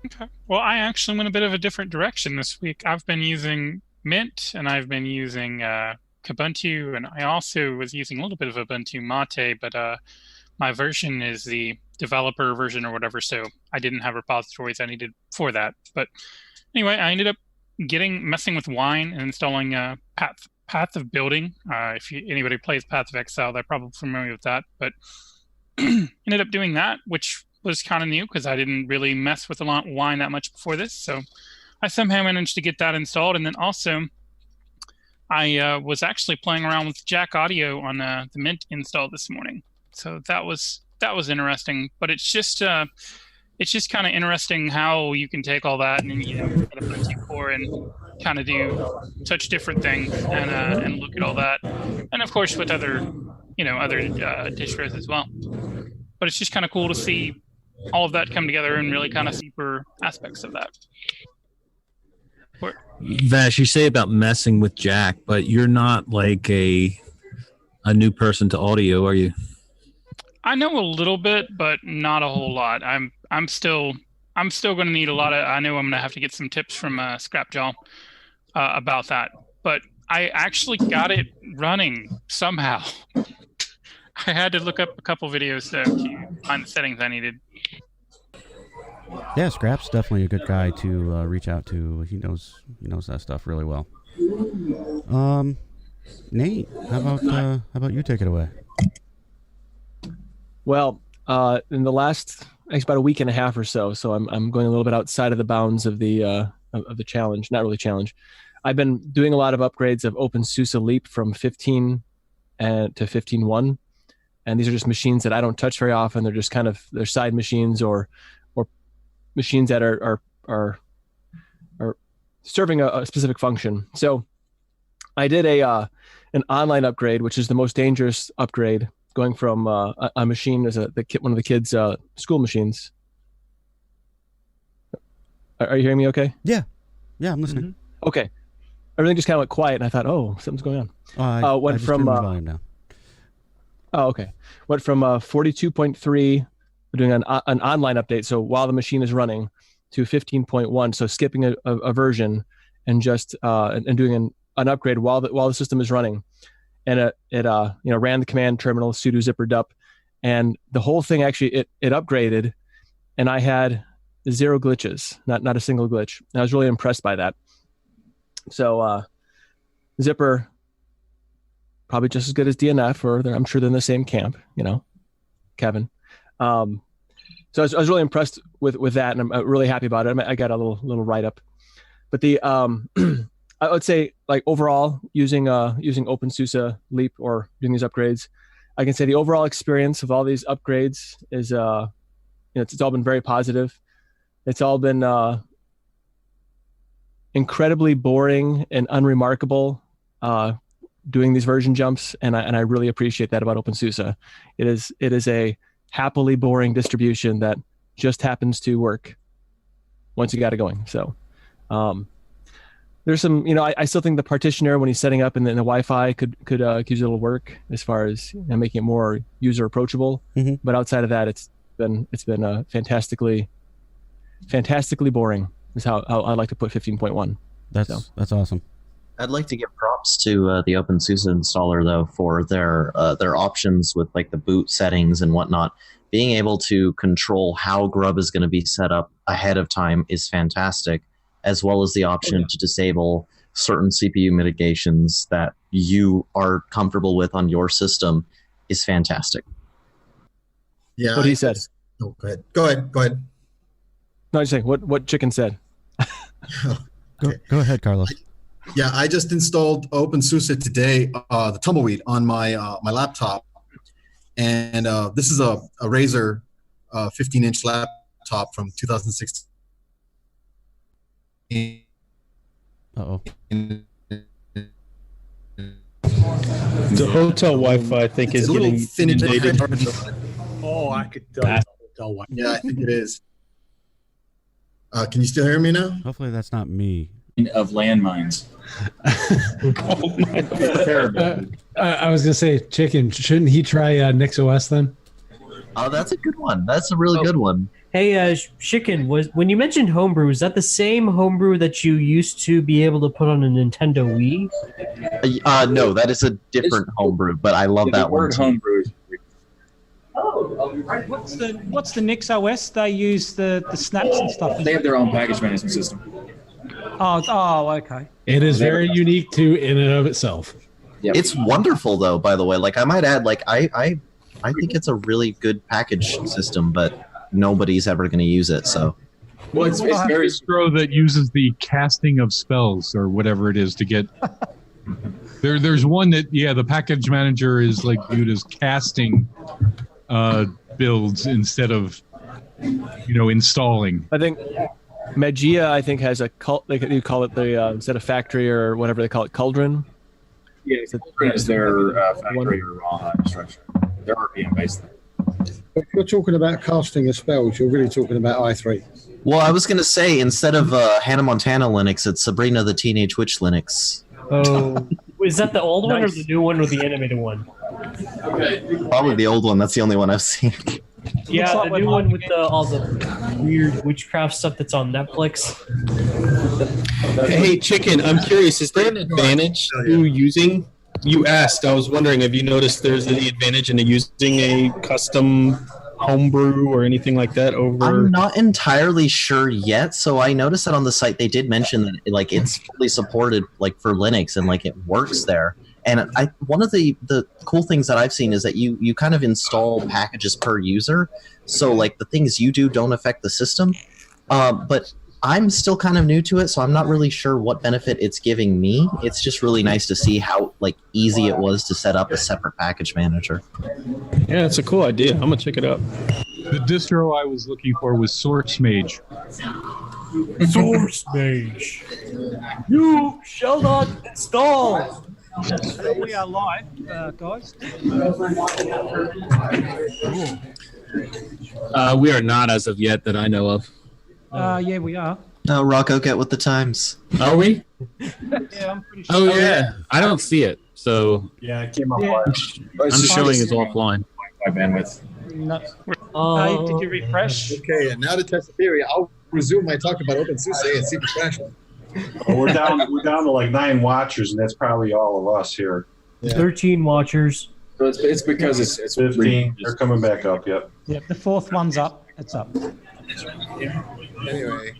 Okay. Well, I actually went a bit of a different direction this week. I've been using Mint, and I've been using Kubuntu, and I also was using a little bit of Ubuntu Mate, but my version is the developer version or whatever, so I didn't have repositories I needed for that. But anyway, I ended up messing with Wine and installing Path of Building. If anybody plays Path of Exile, they're probably familiar with that. But ended up doing that, which was kind of new because I didn't really mess with Wine that much before this. So I somehow managed to get that installed. And then also I was actually playing around with Jack Audio on the Mint install this morning. So that was interesting. But it's just kind of interesting how you can take all that and then, you know, put a Ubuntu core and kind of do such different things and look at all that. And of course with other distros as well. But it's just kind of cool to see all of that come together and really kind of deeper aspects of that. Vash, you say about messing with Jack, but you're not like a new person to audio, are you? I know a little bit, but not a whole lot. I'm still going to need a lot of. I know I'm going to have to get some tips from Scrapjaw about that. But I actually got it running somehow. I had to look up a couple videos to find the settings I needed. Yeah, Scrap's definitely a good guy to reach out to. He knows that stuff really well. Nate, how about you take it away? Well, in the last, about a week and a half or so I'm going a little bit outside of the bounds of the challenge. Not really challenge. I've been doing a lot of upgrades of OpenSUSE Leap from 15 to 15.1. And these are just machines that I don't touch very often. They're just kind of, they're side machines or machines that are serving a specific function. So I did an online upgrade, which is the most dangerous upgrade, going from a machine as one of the kids' school machines. Are you hearing me okay? Yeah, I'm listening. Mm-hmm. Okay. Everything just kind of went quiet, and I thought, oh, something's going on. I just turned the volume down. Oh, okay. Went from 42.3, doing an online update, so while the machine is running, to 15.1, so skipping a version and just and doing an upgrade while the system is running. and it ran the command terminal sudo zipper dup, and the whole thing actually it upgraded, and I had 0 glitches, not a single glitch. And I was really impressed by that. So Zipper, probably just as good as DNF, or I'm sure they're in the same camp, Kevin. So I was really impressed with that, and I'm really happy about it. I got a little write up, but the I would say, like, overall using OpenSUSE Leap or doing these upgrades, I can say the overall experience of all these upgrades is it's all been very positive. It's all been incredibly boring and unremarkable doing these version jumps, and I really appreciate that about OpenSUSE. It is a happily boring distribution that just happens to work once you got it going. So there's some, I still think the partitioner, when he's setting up and then the Wi-Fi could use a little work as far as making it more user approachable. Mm-hmm. But outside of that, it's been fantastically boring is how I like to put 15.1. That's awesome. I'd like to give props to the OpenSUSE installer, though, for their options with like the boot settings and whatnot. Being able to control how Grub is going to be set up ahead of time is fantastic, as well as the option to disable certain CPU mitigations that you are comfortable with on your system is fantastic. Yeah. What he said. Oh, go ahead. No, I'm saying what Chicken said. Go ahead, Carlos. Yeah, I just installed OpenSUSE today, the Tumbleweed, on my laptop, and this is a Razer 15-inch laptop from 2016. Uh-oh. The hotel Wi-Fi, I think, is getting inundated. Oh, I could tell. Hotel Wi-Fi. Yeah, I think it is. Can you still hear me now? Hopefully that's not me. Of landmines. Oh my God. Terrible. I was gonna say, Chicken. Shouldn't he try NixOS then? Oh, that's a good one. That's a really good one. Hey, Chicken, when you mentioned homebrew, is that the same homebrew that you used to be able to put on a Nintendo Wii? No, that is a different homebrew, but I love that one too. Homebrew. What's the NixOS? They use the snaps and stuff. They have their own package management system. Oh, okay. It is very unique in and of itself. Yep. It's wonderful, though. By the way, like I might add, like I think it's a really good package system, but nobody's ever going to use it. So, well, it's very distro that uses the casting of spells or whatever it is to get. There's one that the package manager is like viewed as casting builds instead of installing. I think Magia, has a you call it the instead of factory or whatever they call it, Cauldron. Yeah, Cauldron is their factory or instruction. They're RPM based. If you're talking about casting of spells, you're really talking about i3. Well, I was going to say, instead of Hannah Montana Linux, it's Sabrina the Teenage Witch Linux. Oh, is that the old one or the new one or the animated one? Probably the old one. That's the only one I've seen. Yeah, the new one with all the weird witchcraft stuff that's on Netflix. Hey, Chicken, I'm curious, is there an advantage to using? You asked, I was wondering, have you noticed there's any advantage in using a custom homebrew or anything like that over? I'm not entirely sure yet. So I noticed that on the site they did mention that it's fully supported for Linux and it works there. And one of the cool things that I've seen is that you kind of install packages per user. So the things you do don't affect the system. But I'm still kind of new to it, so I'm not really sure what benefit it's giving me. It's just really nice to see how easy it was to set up a separate package manager. Yeah, it's a cool idea. I'm gonna check it out. The distro I was looking for was SourceMage. SourceMage. You shall not install. We are live, guys. We are not as of yet that I know of. Yeah, we are. No, Rocco, get with the times. Are we? Yeah, I'm pretty sure. Oh yeah, I don't see it. So yeah, it came up. I'm showing is offline. My bandwidth. No. Did you refresh? Okay, and now to test the theory, I'll resume my talk about OpenSUSE and see the crashing. We're down to 9 watchers, and that's probably all of us here. 13 watchers. So it's because it's 15. They're coming back up. Yep. Yep, the fourth one's up. It's up. Anyway,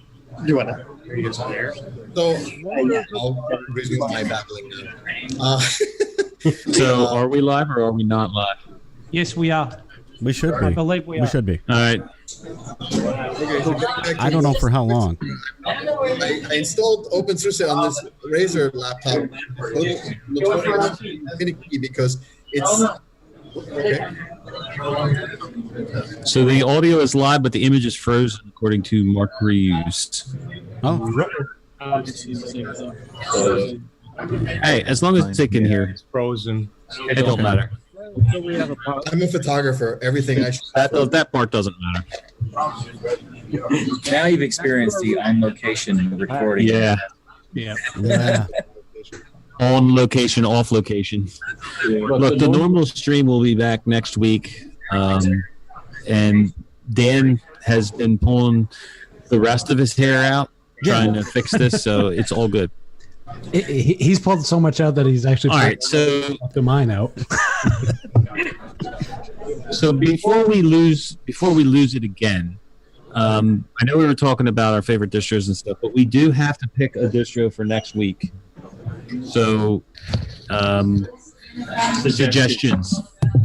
you want to? So, I'll resume my babbling now. So, are we live or are we not live? Yes, we are. We should be. I believe we are. We should be. All right. Okay, so I don't know for how long. I installed OpenSUSE on this Razer laptop because it's okay. So the audio is live, but the image is frozen, according to Mark Reeves. Oh. Hey, as long as they can hear, It's frozen. it don't matter. I'm a photographer. Everything I That part doesn't matter. Now you've experienced the on location recording. Yeah. Yeah. On location, off location. Look, the normal stream will be back next week, and Dan has been pulling the rest of his hair out trying to fix this, so it's all good. He's pulled so much out that he's actually All right, so up to mine out. So before we lose it again, I know we were talking about our favorite distros and stuff, but we do have to pick a distro for next week. So, suggestions.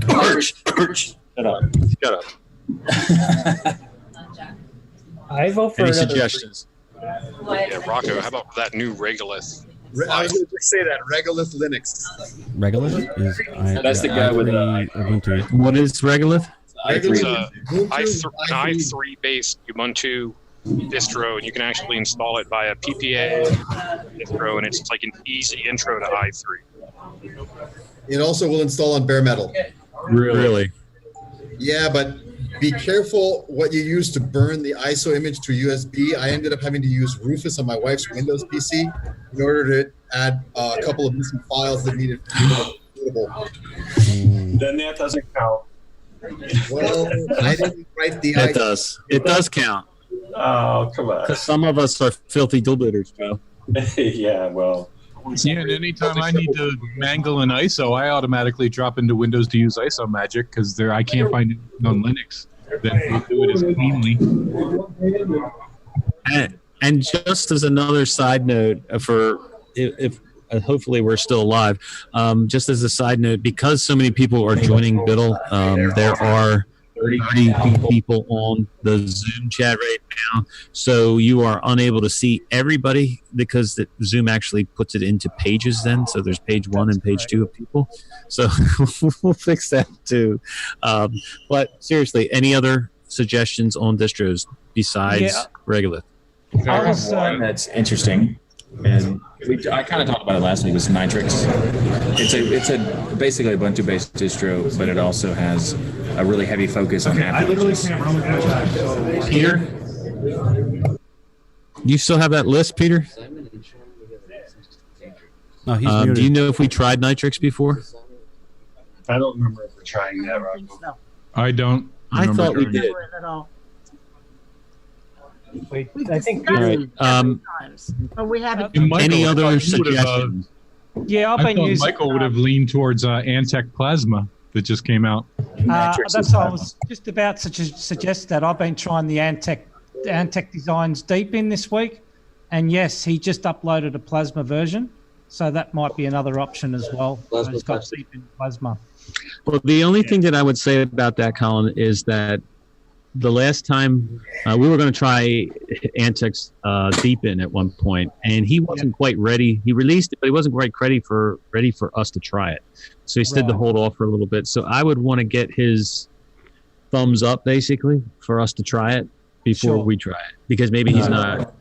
Shut up. Shut up. I vote for Any another suggestions? Yeah, Rocco, how about that new Regolith? I was going to say that Regolith Linux. Regolith is That's the guy with Ubuntu. What is Regolith? It's an i3 based Ubuntu distro, and you can actually install it via PPA distro, and it's like an easy intro to i3. It also will install on bare metal. Really? Yeah, but be careful what you use to burn the ISO image to USB. I ended up having to use Rufus on my wife's Windows PC in order to add a couple of missing files that needed to be bootable. Then that doesn't count. Well, I didn't write the It does. It does count. Oh, come on. Because some of us are filthy dilbiters, Joe. Yeah, well. Yeah, and anytime I need to mangle an ISO, I automatically drop into Windows to use ISO Magic because I can't find it on Linux. Then we'll do it as cleanly. And just as another side note, for if hopefully we're still alive, just as a side note, because so many people are joining Biddle, there are 30 people on the Zoom chat right now, so you are unable to see everybody because Zoom actually puts it into pages then, so there's page 1 and page 2 of people, so we'll fix that too. But seriously, any other suggestions on distros besides Regolith? I have one that's interesting, and I kind of talked about it last week. Was Nitrix. It's a basically Ubuntu based distro, but it also has a really heavy focus on applications. Peter, you still have that list, Peter? No, he's muted. Do you know if we tried Nitrix before? I don't remember ever trying that, Rocco. I don't. I thought we did. I think. All right. But we haven't. Any other suggestions? Yeah, I've I been thought using. Michael would have leaned towards Antec Plasma that just came out. That's what I was just about to suggest. That I've been trying the Antec Designs Deep in this week, and yes, he just uploaded a Plasma version, so that might be another option as well. It's got Deep in Plasma. Well, the only thing that I would say about that, Colin, is that the last time we were going to try Antec's Deep In at one point, and he wasn't quite ready. He released it, but he wasn't quite ready for us to try it. So he said to hold off for a little bit. So I would want to get his thumbs up, basically, for us to try it before we try it, because maybe he's not.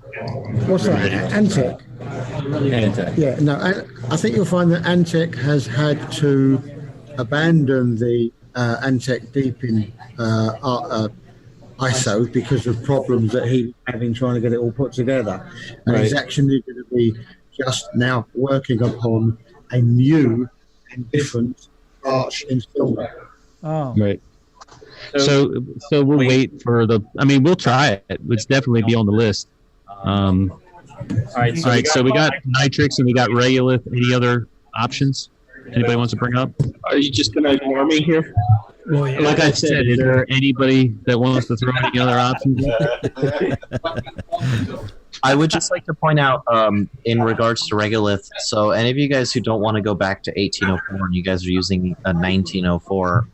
What's that? Antec. Antec. Yeah, no, I think you'll find that Antec has had to abandon the Antec Deep In ISO because of problems that he was having trying to get it all put together. And he's actually going to be just now working upon a new and different Arch installer. Oh. Right. So we'll wait for the. I mean, we'll try it. It's definitely be on the list. All right. So we got Nitrix and we got Regolith. Any other options? Anybody wants to bring up? Are you just going to ignore me here? Well, yeah. Like I said, is there anybody that wants to throw any other options? I would just like to point out, in regards to Regolith, so any of you guys who don't want to go back to 1804 and you guys are using a 1904,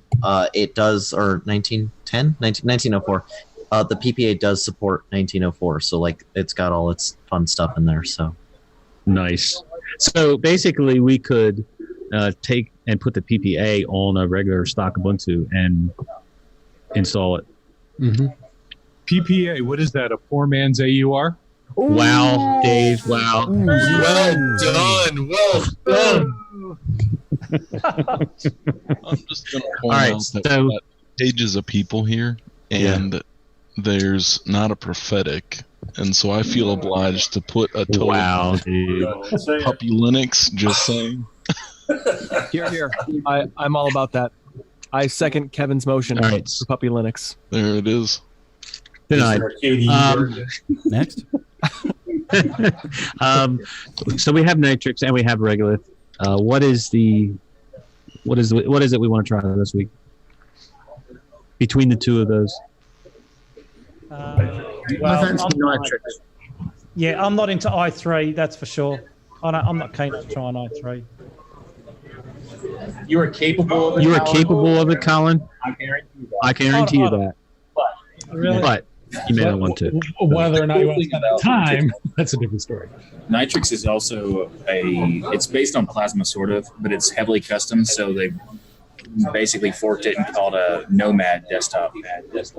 it does, or 1904, the PPA does support 1904, so like it's got all its fun stuff in there. So nice. So basically, we could take and put the PPA on a regular stock Ubuntu and install it. Mm-hmm. PPA, what is that? A poor man's AUR? Wow, Dave! Wow. Well done. Well done. I'm just going to point All right, out that so- we've got pages of people here, and there's not a prophetic, and so I feel obliged to put a total Wow, dude. Puppy Linux. Just saying. Here. I'm all about that. I second Kevin's motion All right. for Puppy Linux. There it is. Good night. Next. So we have Nitrix and we have Regolith. What is it we want to try this week? Between the two of those. Yeah, I'm not into i3, that's for sure. I'm not keen on trying i3. You are capable of it. You are Colin. capable of it, Colin. I guarantee you that. I guarantee you that. Really? But you may not want to. Whether or not you want to spend the time, that's a different story. Nitrix is also it's based on Plasma sort of, but it's heavily custom. So they basically forked it and called a Nomad desktop. That's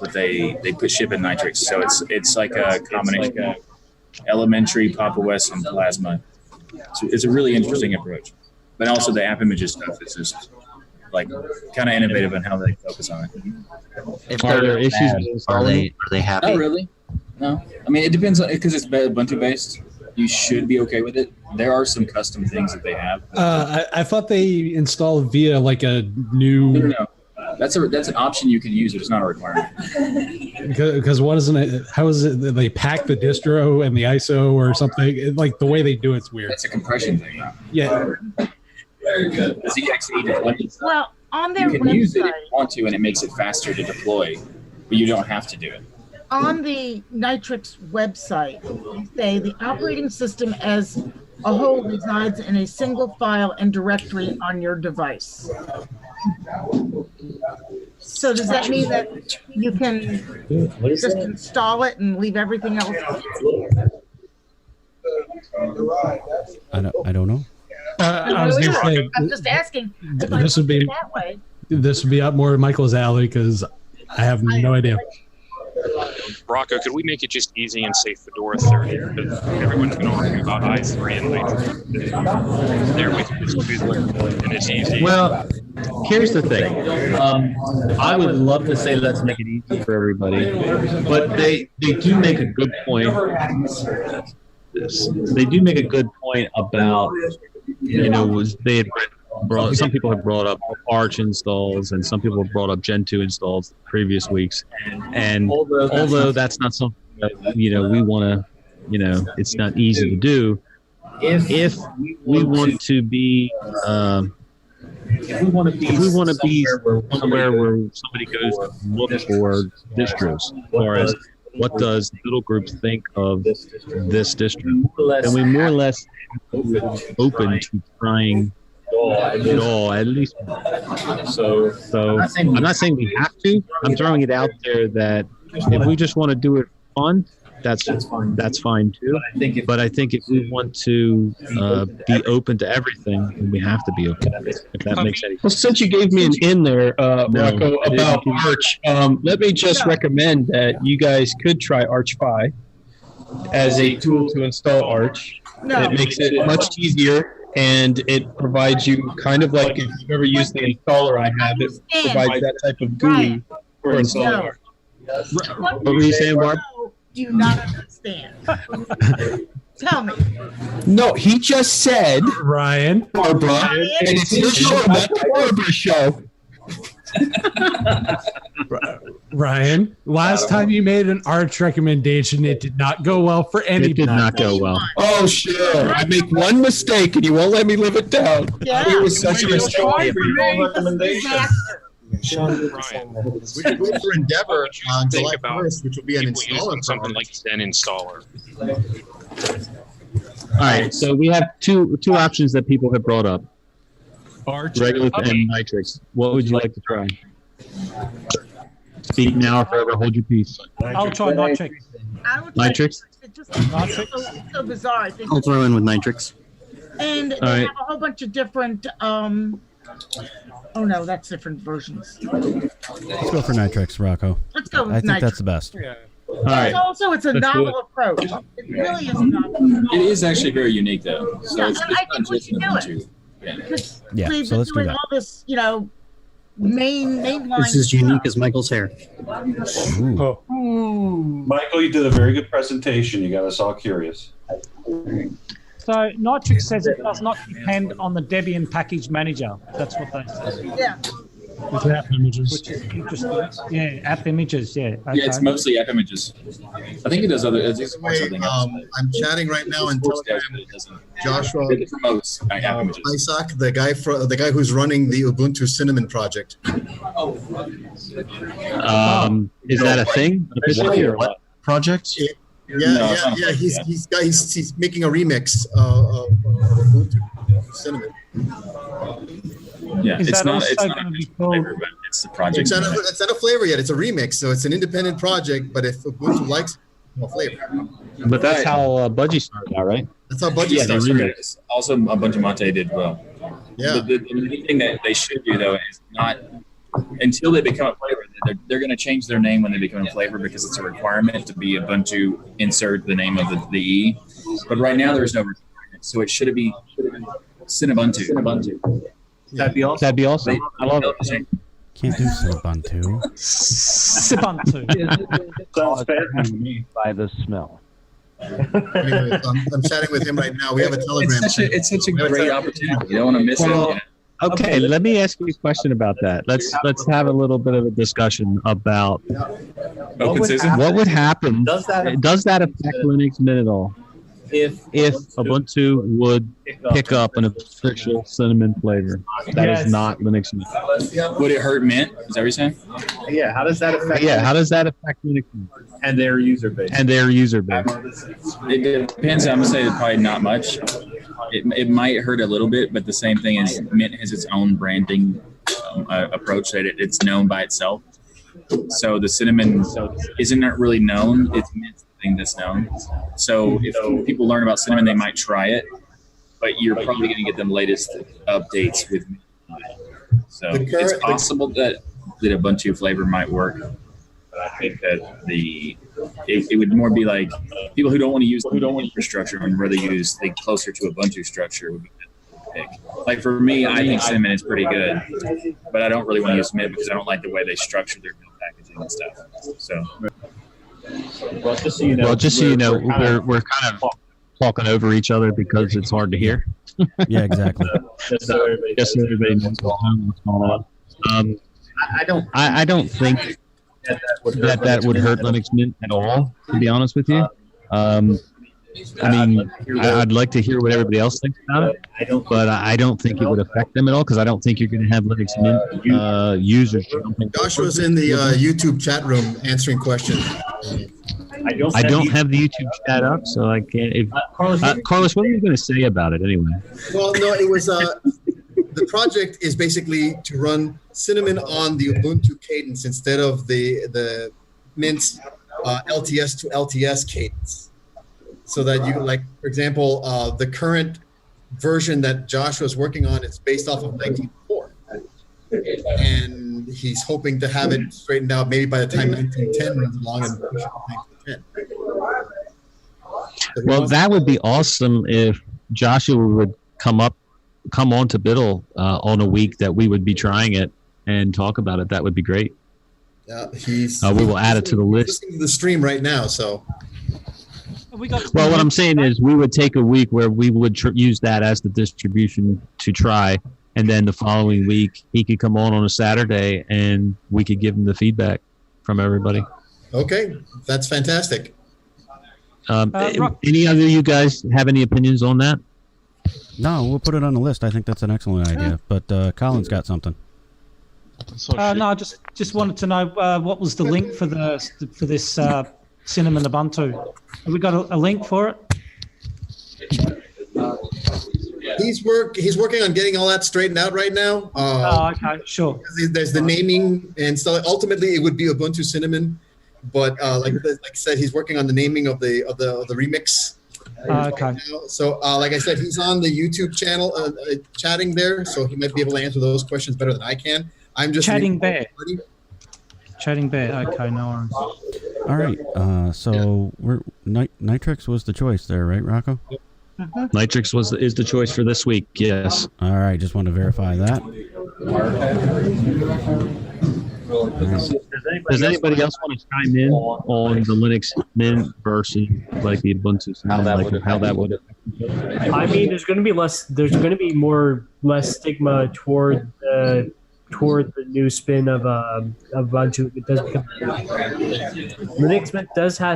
what they put ship in Nitrix. So it's like a combination of elementary, Papa West, and Plasma. So it's a really interesting approach. But also the app images stuff is just like kind of innovative in how they focus on it. if Are they're there issues mad, with are installing they happy? Not really. No. I mean, it depends on because it's Ubuntu based. You should be okay with it. There are some custom things that they have. I thought they installed via like a new. No. That's an option you can use, but it's not a requirement. Because what isn't it? How is it that they pack the distro and the ISO or something? Like the way they do it's weird. That's a compression thing. Yeah. Very good. ZXE deployment. Well, on their You can use it website, if you want to, and it makes it faster to deploy, but you don't have to do it. on the Nitrix website, they say the operating system as a whole resides in a single file and directory on your device. So does that mean that you can just install it and leave everything else? I don't know. I was going to say I'm just asking. if I this would put it be that way. this would be up more Michael's alley because I have no idea. Rocco, could we make it just easy and say Fedora 30? Because everyone's going to argue about i3 and Nitrix. There we can just do it, and it's easy. Well, here's the thing. I would love to say let's make it easy for everybody, but they do make a good point. They do make a good point about they had brought, some people have brought up Arch installs and some people have brought up Gen 2 installs the previous weeks, and although that's not something that we want to it's not easy to do. If we want to be if we want to be somewhere where somebody goes to look for distros, as far as what does Little Group think of this distro, then we more or less open to trying it all, at least. So I'm not saying we have to. I'm throwing it out there that if we just want to do it fun, that's fine too. But I think if we want to be open to everything, then we have to be open. If that makes any sense. Well, since you gave me an in there, Rocco, about Arch, let me just recommend that you guys could try ArchFi as a tool to install Arch. No. It makes it much easier, and it provides you kind of like if you've ever used the installer I have, it provides that type of GUI for installing No. Arch. What were you saying, Barb? Do you not understand? Tell me. No, he just said, Ryan, Barbara, and it's your show, not the Barbara show. Ryan, last time you made an Arch recommendation, it did not go well for anybody. It did not go well. Oh, sure. I make one mistake and you won't let me live it down. Yeah. It was such a mistake. Ryan, We could go for Endeavor on Think July about 1st, which will be an people using installer. something like Zen installer. All right, so we have two options that people have brought up. Arch Regolith and Nitrix. What would you like to try? Speak now or forever hold your peace. I'll try Nitrix. I would try Nitrix? It's just so bizarre. I think I'll throw in with Nitrix. And they right. have a whole bunch of different. Oh no, that's different versions. Let's go for Nitrix, Rocco. Let's go with I think Nitrix. that's the best. All right. Also, it's a Let's do novel approach. It really is a novel. It is actually very unique, though. So Yeah, it's and I think we just should do Ubuntu. it. Because Yeah, we've so been let's do doing that. all this, mainline. This is unique as Michael's hair. Michael, you did a very good presentation. You got us all curious. So Nitrix says it does not depend on the Debian package manager. That's what they say. Yeah. With app images. Which is interesting. Yeah, app images. Yeah. Okay. Yeah, it's mostly app images. I think it does other. It does Wait, something else. I'm chatting right now in Telegram. Joshua It promotes app images. Isaac, the guy who's running the Ubuntu Cinnamon project. Is that a thing? Officially or what? Project? Yeah. He's making a remix of Ubuntu Cinnamon. Yeah, Is it's that not. also It's not going to be a called? flavor, but it's the project. It's not a flavor yet. It's a remix, so it's an independent project. But if Ubuntu likes it, no flavor. But that's how Budgie started out, right? That's how Budgie Yeah, started. remix. Also, Ubuntu Mate did well. Yeah. The main thing that they should do though is not until they become a flavor. They're going to change their name when they become a flavor because it's a requirement to be Ubuntu. Insert the name of the E. But right now there is no requirement, so it should be Cinnabuntu. That'd be awesome. I love it. Can't do Ubuntu. Ubuntu. Sounds bad to me by the smell. Anyways, I'm chatting with him right now. We have a Telegram. It's such a great opportunity. You don't want to miss it. Okay, let me ask you a question about that. Let's have a little bit of a discussion about what would happen. Does that affect Linux Mint at all? If Ubuntu would pick up an official cinnamon flavor that is not Linux Mint, would it hurt Mint? Is that what you're saying? Yeah, how does that affect? Yeah, how does that affect Linux Mint and their user base? and their user base? It depends. I'm gonna say probably not much. It might hurt a little bit, but the same thing is Mint has its own branding approach that it's known by itself. So the cinnamon isn't really known. It's Mint's thing that's known. So if people learn about cinnamon, they might try it, but you're probably going to get them latest updates with Mint. So it's possible that Ubuntu flavor might work. But I think that it would more be like people who don't want to use infrastructure and rather use the closer to Ubuntu structure would be the pick. Like for me, I think Cinnamon is pretty good, but I don't really want to use Mint because I don't like the way they structure their build packaging and stuff. So, Well, just so you know, we're kind of talking over each other because it's hard to hear. Yeah, exactly. just so everybody knows what's going on. I don't think that would hurt Linux Mint at all, to be honest with you. I'd like to hear what everybody else thinks about it, but I don't think it would affect them at all because I don't think you're going to have Linux Mint users. Joshua's in the YouTube chat room answering questions. I don't have the YouTube chat up, so I can't. Carlos, what were you going to say about it anyway? Well, no, it was the project is basically to run Cinnamon on the Ubuntu cadence instead of the Mint's LTS to LTS cadence. So that you, like, for example, the current version that Joshua is working on is based off of 1904. And he's hoping to have it straightened out maybe by the time 1910 runs along and push it to 1910. Well, that would be awesome if Joshua would come on to Biddle on a week that we would be trying it and talk about it. That would be great. Yeah, we will add it to the list. Listening to the stream right now, so. Well, what I'm saying is we would take a week where we would use that as the distribution to try, and then the following week he could come on a Saturday and we could give him the feedback. from everybody. Okay, that's fantastic. Any other you guys have any opinions on that? No, we'll put it on the list. I think that's an excellent idea. But Colin's got something. No, I just wanted to know what was the link for this Cinnamon Ubuntu. Have we got a link for it? He's working on getting all that straightened out right now. Okay, sure. There's the naming and so ultimately it would be Ubuntu Cinnamon, but like I said, he's working on the naming of the remix. Okay. So like I said, he's on the YouTube channel chatting there, so he might be able to answer those questions better than I can. I'm just Chatting Bear. Chatting Bear. Okay, no worries. All right. So we're Nitrix was the choice there, right, Rocco? Nitrix is the choice for this week. Yes. All right. Just want to verify that. Does anybody else want to chime in on the Linux Mint versus like the Ubuntu? How that would affect? I mean, there's going to be less stigma toward the new spin of Ubuntu. It does become Linux Mint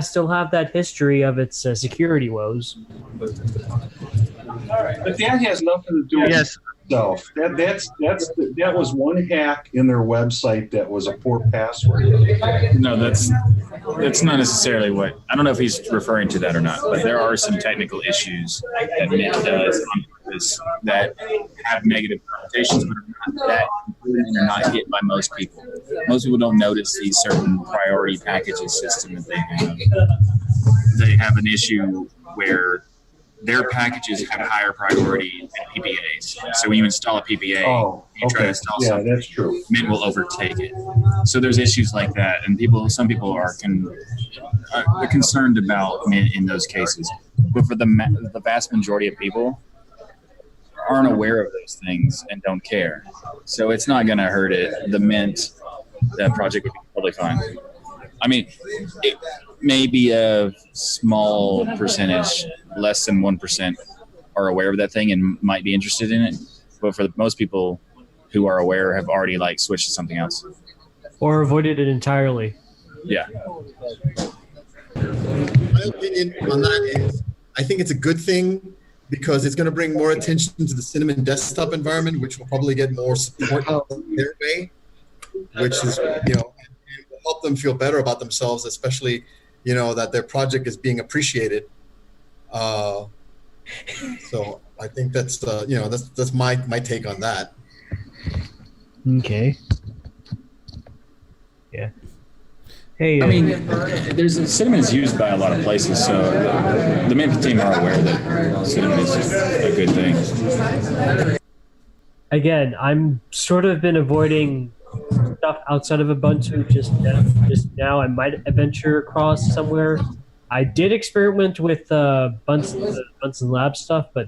still have that history of its security woes. But that has nothing to do with itself. That was one hack in their website that was a poor password. No, that's not necessarily what. I don't know if he's referring to that or not, but there are some technical issues that Mint does on purpose that have negative connotations, but are not that important and are not hit by most people. Most people don't notice these certain priority packages system that they have. They have an issue where their packages have a higher priority than PPAs. So when you install a PPA, you try to install something, that's true. Mint will overtake it. So there's issues like that, and some people are concerned about Mint in those cases. But for the vast majority of people, aren't aware of those things and don't care. So it's not going to hurt it. The Mint, that project would be totally fine. I mean, it may be a small percentage, less than 1%, are aware of that thing and might be interested in it. But for most people who are aware, have already switched to something else. Or avoided it entirely. Yeah. My opinion on that is I think it's a good thing because it's going to bring more attention to the Cinnamon desktop environment, which will probably get more support their way, which is, will help them feel better about themselves, especially, that their project is being appreciated. So I think that's, that's my take on that. Okay. Yeah. Hey, I mean, Cinnamon is used by a lot of places, so the Mint team are aware that Cinnamon is a good thing. Again, I'm sort of been avoiding stuff outside of Ubuntu just now. I might venture across somewhere. I did experiment with Bunsen Lab stuff, but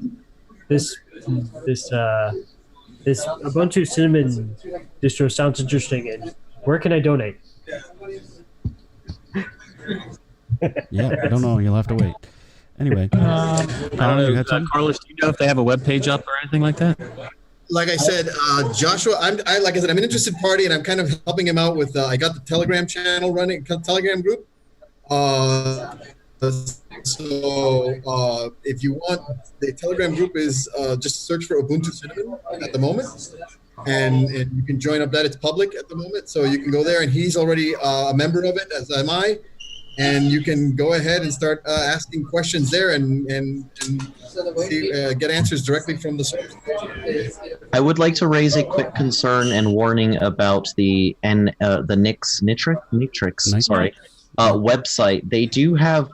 this Ubuntu Cinnamon distro sounds interesting. And where can I donate? Yeah, I don't know. You'll have to wait. Anyway, I don't know, Carlos, do you know if they have a web page up or anything like that? Like I said, Joshua, I'm an interested party, and I'm kind of helping him out with. I got the Telegram channel running, Telegram group. So if you want, the Telegram group is just search for Ubuntu Cinnamon at the moment, and you can join up that. It's public at the moment, so you can go there, and he's already a member of it, as am I. And you can go ahead and start asking questions there and get answers directly from the source. I would like to raise a quick concern and warning about the Nitrix website. They do have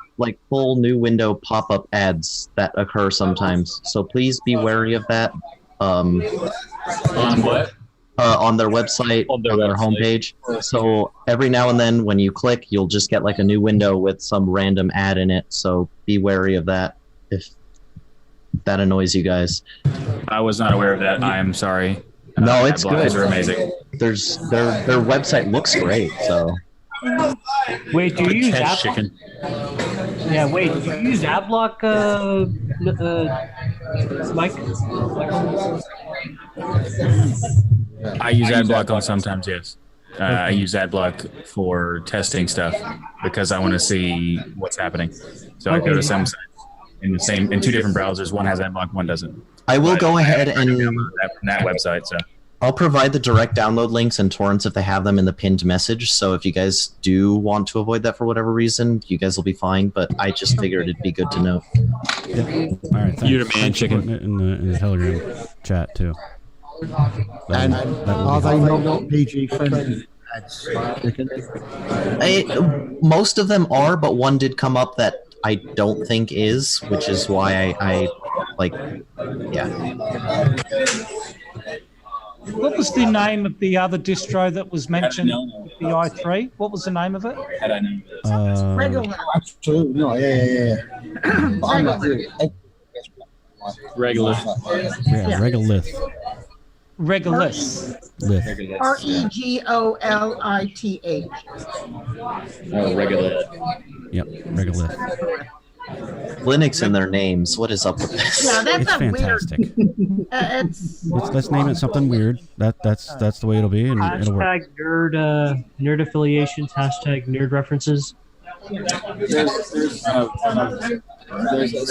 full new window pop-up ads that occur sometimes, so please be wary of that. On what? On their website, on their homepage. So every now and then when you click, you'll just get a new window with some random ad in it. So be wary of that if that annoys you guys. I was not aware of that. I am sorry. No, it's good. Those are amazing. Their website looks great. So. Wait, do you use chicken? Yeah, wait, do you use AdBlock, Mike? I use AdBlock on sometimes, yes. I use AdBlock for testing stuff because I want to see what's happening. So I go to some sites in two different browsers. One has AdBlock, one doesn't. I will go ahead and from that website. So I'll provide the direct download links and torrents if they have them in the pinned message. So if you guys do want to avoid that for whatever reason, you guys will be fine. But I just figured it'd be good to know. Yeah. All right, thanks. You're the man, Thanks for chicken. putting it in the Telegram chat too. And that will are be they helpful. not PG friendly? Most of them are, but one did come up that I don't think is, which is why I like, yeah. What was the name of the other distro that was mentioned with the i3? What was the name of it? Had I known. Regular. Absolutely not. Yeah. But I'm not doing it. Regular. Yeah, Regolith. Regulus. Lith. Regolith. Oh, regular. Yep, Regolith. Linux in their names. What is up with this? Yeah, that's It's a fantastic. weird. It's Let's name it something weird. That's the way it'll be, and it'll work. Hashtag nerd affiliations. Hashtag nerd references. There's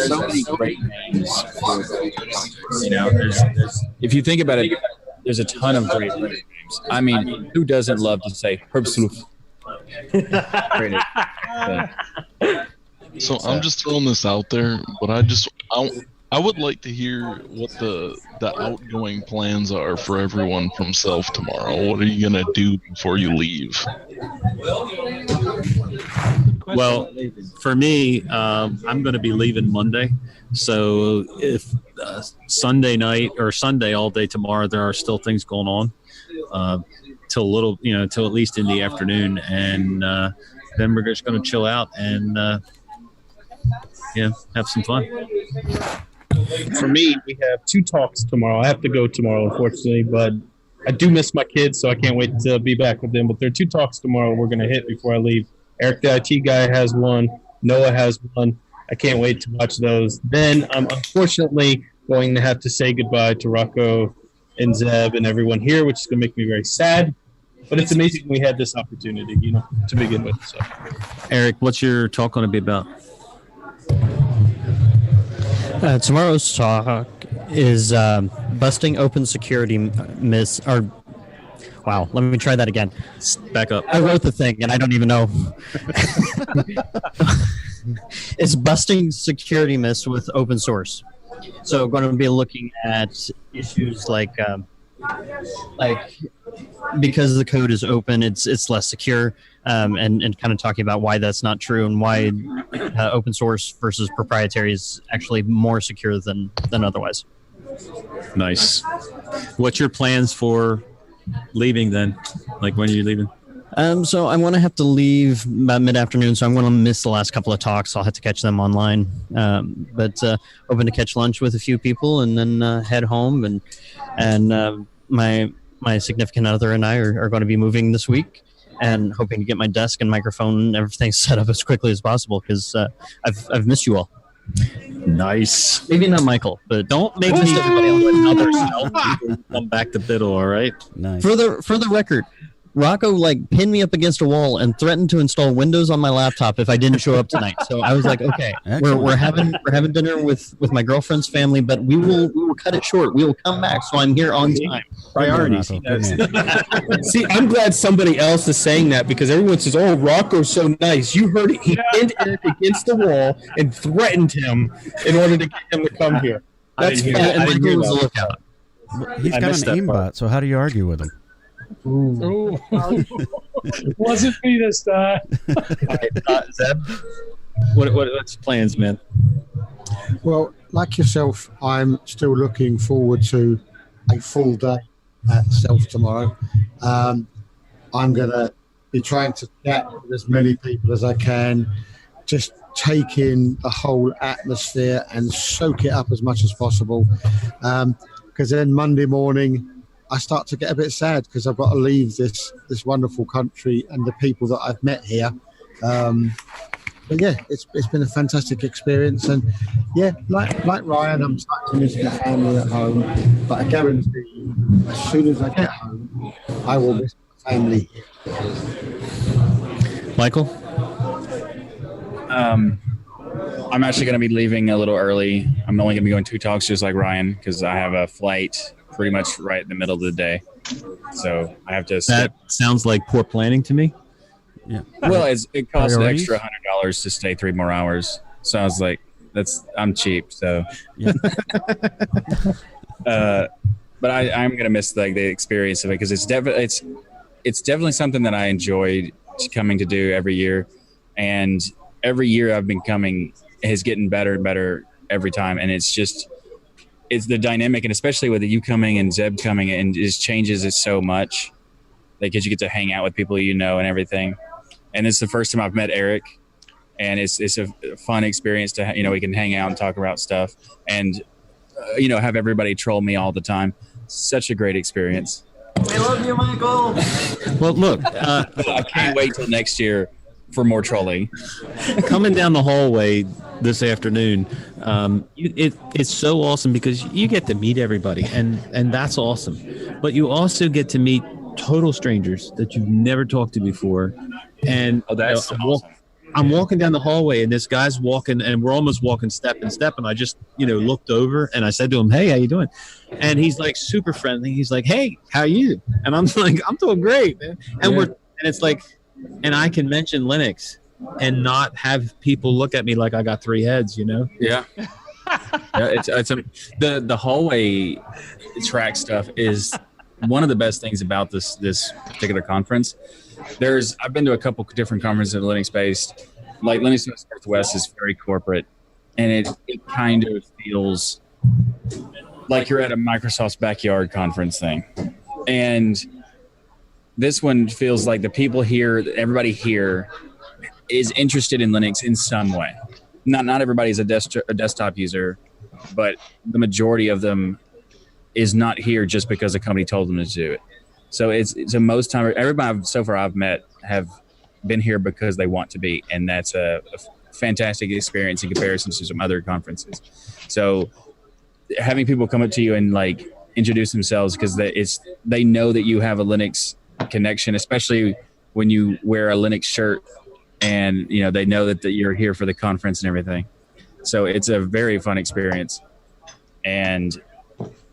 so many great names. You know, there's if you think about it, there's a ton of great names. I mean, who doesn't love to say Herbsloof? So I'm just throwing this out there, but I would like to hear what the outgoing plans are for everyone from Self tomorrow. What are you gonna do before you leave? Well, for me, I'm going to be leaving Monday. So if Sunday night or Sunday all day tomorrow, there are still things going on till till at least in the afternoon, and then we're just going to chill out and have some fun. For me, we have 2 talks tomorrow. I have to go tomorrow, unfortunately, but I do miss my kids, so I can't wait to be back with them. But there are 2 talks tomorrow we're going to hit before I leave. Eric, the IT guy, has one. Noah has one. I can't wait to watch those. Then I'm unfortunately going to have to say goodbye to Rocco and Zeb and everyone here, which is going to make me very sad. But it's amazing we had this opportunity, to begin with. So. Eric, what's your talk going to be about? Tomorrow's talk is busting open security myths. Wow, let me try that again. Back up. I wrote the thing and I don't even know. It's busting security myths with open source. So going to be looking at issues like because the code is open, it's less secure, and kind of talking about why that's not true and why open source versus proprietary is actually more secure than otherwise. Nice. What's your plans for leaving then? Like, when are you leaving? So I'm going to have to leave about mid-afternoon, so I'm going to miss the last couple of talks. I'll have to catch them online. But hoping to catch lunch with a few people and then head home. And my significant other and I are going to be moving this week, and hoping to get my desk and microphone and everything set up as quickly as possible because I've missed you all. Nice. Maybe not Michael, but Don't make me another self come back to Biddle, all right? Nice. For the record, Rocco pinned me up against a wall and threatened to install Windows on my laptop if I didn't show up tonight. So I was like, okay, we're having dinner with my girlfriend's family, but we will cut it short. We will come back, so I'm here on time. Priorities. See, I'm glad somebody else is saying that because everyone says, "Oh, Rocco's so nice." You heard it. He pinned Eric against the wall and threatened him in order to get him to come here. That's and Michael was a lookout. He's got an aimbot, so how do you argue with him? Ooh. Wasn't me this time. Zeb, what's plans, man? Well, like yourself, I'm still looking forward to a full day at Self tomorrow. I'm going to be trying to chat with as many people as I can, just take in the whole atmosphere and soak it up as much as possible. Because then Monday morning, I start to get a bit sad because I've got to leave this wonderful country and the people that I've met here. But yeah, it's been a fantastic experience, and yeah, like Ryan, I'm starting to miss my family at home. But I guarantee, as soon as I get home, I will miss my family. Michael? I'm actually going to be leaving a little early. I'm only going to be going 2 talks just like Ryan because I have a flight pretty much right in the middle of the day. So I have to. That sounds like poor planning to me. Yeah. Well, it costs an Priorities? extra $100 to stay 3 more hours. So I was like, I'm cheap. So, Yeah. but I'm going to miss like the experience of it because it's definitely something that I enjoyed coming to do every year. And every year I've been coming is getting better and better every time. And it's the dynamic, and especially with you coming and Zeb coming, and just changes it so much because you get to hang out with people and everything. And it's the first time I've met Eric, and it's a fun experience to we can hang out and talk about stuff, and have everybody troll me all the time. Such a great experience. We love you, Michael. Well, look, I can't wait till next year for more trolling. Coming down the hallway this afternoon, it's so awesome because you get to meet everybody, and that's awesome. But you also get to meet total strangers that you've never talked to before. And that's awesome. I'm walking down the hallway, and this guy's walking, and we're almost walking step in step. And I just, looked over, and I said to him, "Hey, how you doing?" And he's like super friendly. He's like, "Hey, how are you?" And I'm like, "I'm doing great, man." And it's like, and I can mention Linux and not have people look at me like I got 3 heads, Yeah. Yeah, it's the hallway track stuff is one of the best things about this particular conference. I've been to a couple different conferences Linux based. Like Linux Northwest is very corporate, and it kind of feels like you're at a Microsoft's backyard conference thing. And this one feels like the people here, everybody here is interested in Linux in some way. Not everybody's a desktop user, but the majority of them is not here just because the company told them to do it. So so most time, everybody so far I've met have been here because they want to be, and that's a fantastic experience in comparison to some other conferences. So having people come up to you and like introduce themselves because they know that you have a Linux connection, especially when you wear a Linux shirt, and they know that you're here for the conference and everything. So it's a very fun experience. And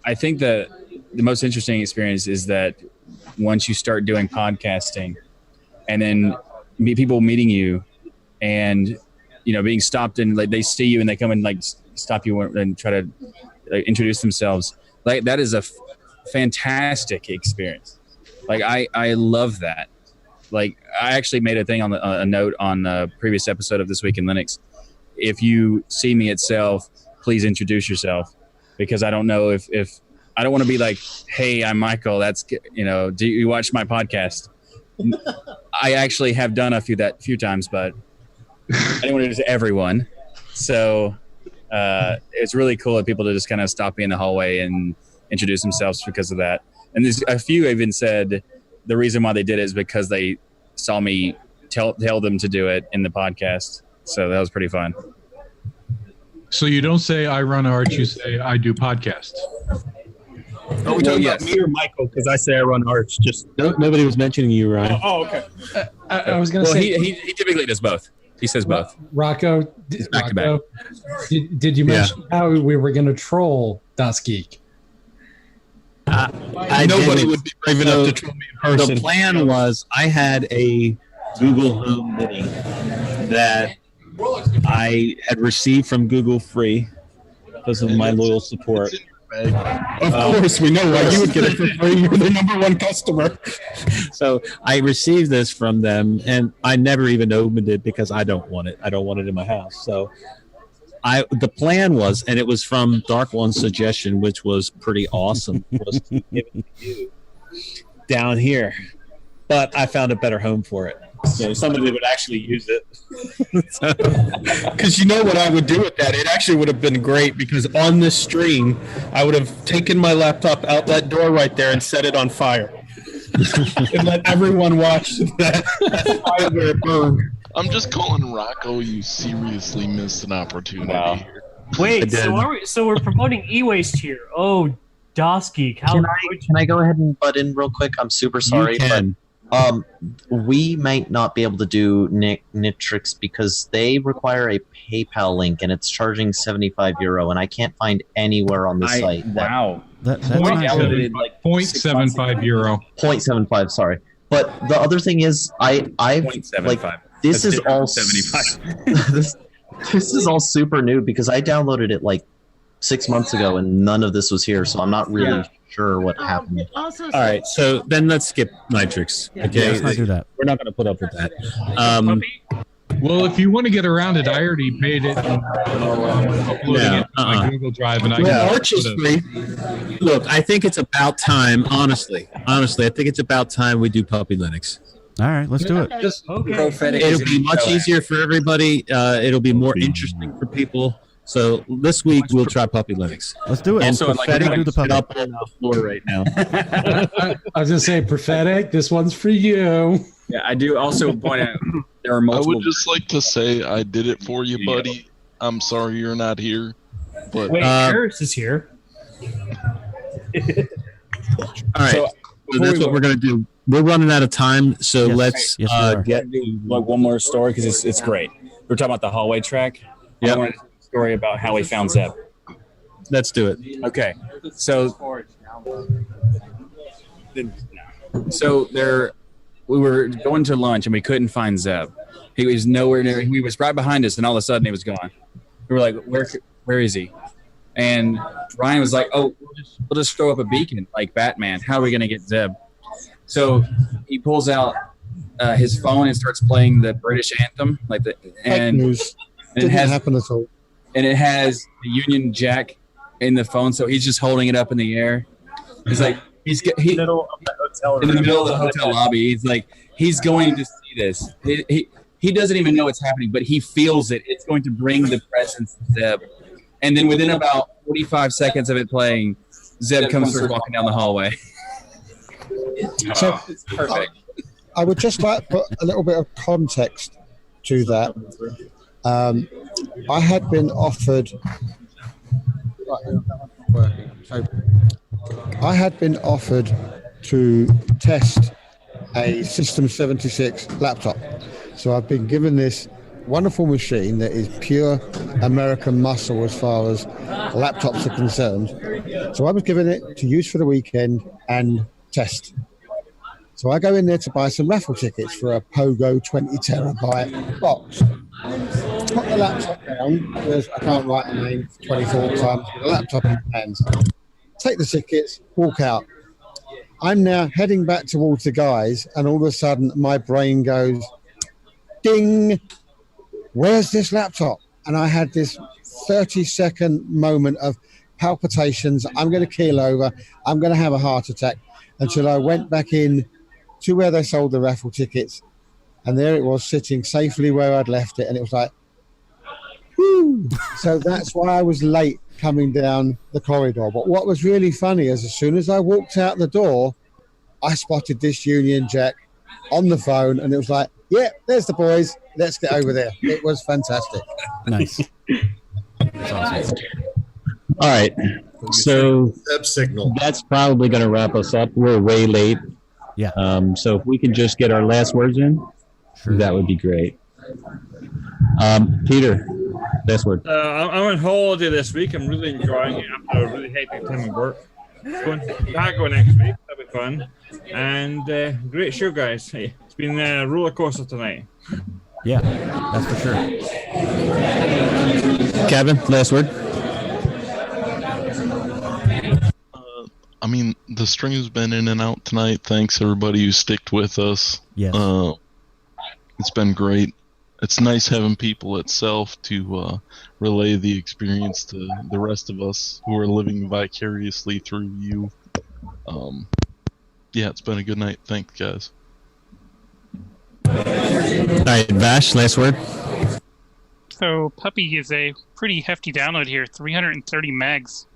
I think that the most interesting experience is that once you start doing podcasting and then people meeting you and being stopped, and like they see you and they come and like stop you and try to introduce themselves, like that is a fantastic experience. Like I love that. Like I actually made a thing on a note on the previous episode of This Week in Linux. If you see me itself, please introduce yourself, because I don't know if I don't want to be like, "Hey, I'm Michael. That's do you watch my podcast?" I actually have done a few times, but I didn't want to do it to everyone. So it's really cool of people to just kind of stop me in the hallway and introduce themselves because of that. And there's a few even said the reason why they did it is because they saw me tell them to do it in the podcast. So that was pretty fun. So you don't say I run Arch, you say I do podcasts. Are we talking about me or Michael? Because I say I run Arch. Just nobody was mentioning you, Ryan. Oh, okay. I was going to say he typically does both. He says both. Rocco, back to back. Did you mention how we were going to troll Das Geek? Nobody would be brave enough to troll me in person. The plan was I had a Google Home Mini that I had received from Google free because of my loyal support. Of course, we know why you would get it for free. You're the #1 customer. So I received this from them, and I never even opened it because I don't want it. I don't want it in my house. So the plan was, and it was from Dark One's suggestion, which was pretty awesome, was to give it to you down here. But I found a better home for it. So somebody that would actually use it. Because you know what I would do with that? It actually would have been great, because on this stream, I would have taken my laptop out that door right there and set it on fire. And let everyone watch that fire where it burned. I'm just calling Rocco. You seriously missed an opportunity here. Wait, so we're promoting e-waste here. Oh, Das Geek. How Can I go ahead and butt in real quick? I'm super sorry, but We might not be able to do Nitrix because they require a PayPal link and it's charging €75, and I can't find anywhere on the site. Wow. That's Point not seven- good. like 0.75 euro. 0.75, sorry. But the other thing is, I've like 0.75. this That's is all 75. this is all super new because I downloaded it like 6 months ago and none of this was here, so I'm not really sure what happened. Also, All right, so then let's skip Nitrix. Okay, let's not do that. We're not going to put up with that. Well, if you want to get around it, I already paid it. Uploading it to my Google Drive, and I Well, can Arch is free. Look, I think it's about time. Honestly, I think it's about time we do Puppy Linux. All right, let's do it. Just prophetic. It'll be much easier for everybody. It'll be more interesting for people. So this week we'll try Puppy Linux. Let's do it. And Also, I'd like to Prophetic do the is Puppy. up on the floor right now. I was gonna say Prophetic. This one's for you. Yeah, I do also point out there are I multiple. would just like to say I did it for you, buddy. I'm sorry you're not here, but Wait, Harris is here. All right, so that's what we're gonna do. We're running out of time, so let's get like one more story because it's great. We're talking about the hallway track. Yeah. I wanted to tell a story about how we found Zeb. Let's do it. Okay, so we were going to lunch and we couldn't find Zeb. He was nowhere near. He was right behind us, and all of a sudden he was gone. We were like, "Where is he?" And Ryan was like, "Oh, we'll just throw up a beacon like Batman. How are we gonna get Zeb?" So he pulls out his phone and starts playing the British anthem, Fake news. and it Didn't has happen at all. and it has the Union Jack in the phone, so he's just holding it up in the air. He's like, in the middle of the hotel lobby. He's like, he's going to see this. He doesn't even know it's happening, but he feels it. It's going to bring the presence of Zeb. And then within about 45 seconds of it playing, Zeb comes walking down the hallway. So It's perfect. I would just like to put a little bit of context to that. I had been offered. So I had been offered to test a System 76 laptop. So I've been given this wonderful machine that is pure American muscle as far as laptops are concerned. So I was given it to use for the weekend and test. So I go in there to buy some raffle tickets for a Pogo 20 terabyte box. Put the laptop down, because I can't write the name 24 times with a laptop in my hands. Take the tickets, walk out. I'm now heading back towards the guys, and all of a sudden my brain goes, ding, where's this laptop? And I had this 30-second moment of palpitations. I'm going to keel over. I'm going to have a heart attack, until I went back in to where they sold the raffle tickets. And there it was, sitting safely where I'd left it. And it was like, whoo. So that's why I was late coming down the corridor. But what was really funny is as soon as I walked out the door, I spotted this Union Jack on the phone. And it was like, yeah, there's the boys. Let's get over there. It was fantastic. Nice. That's awesome. All right. So signal. That's probably going to wrap us up. We're way late. Yeah. So if we can just get our last words in, that would be great. Peter, last word. I'm on holiday this week. I'm really enjoying it after a really hectic time at work. Going to Chicago next week. That'll be fun. And great show, guys. Hey, it's been a roller coaster tonight. Yeah, that's for sure. Kevin, last word. I mean, the stream has been in and out tonight. Thanks everybody who sticked with us. Yes. It's been great. It's nice having people itself to relay the experience to the rest of us who are living vicariously through you. Yeah, it's been a good night. Thanks, guys. All right, Vash, last word. So Puppy is a pretty hefty download here, 330 megs.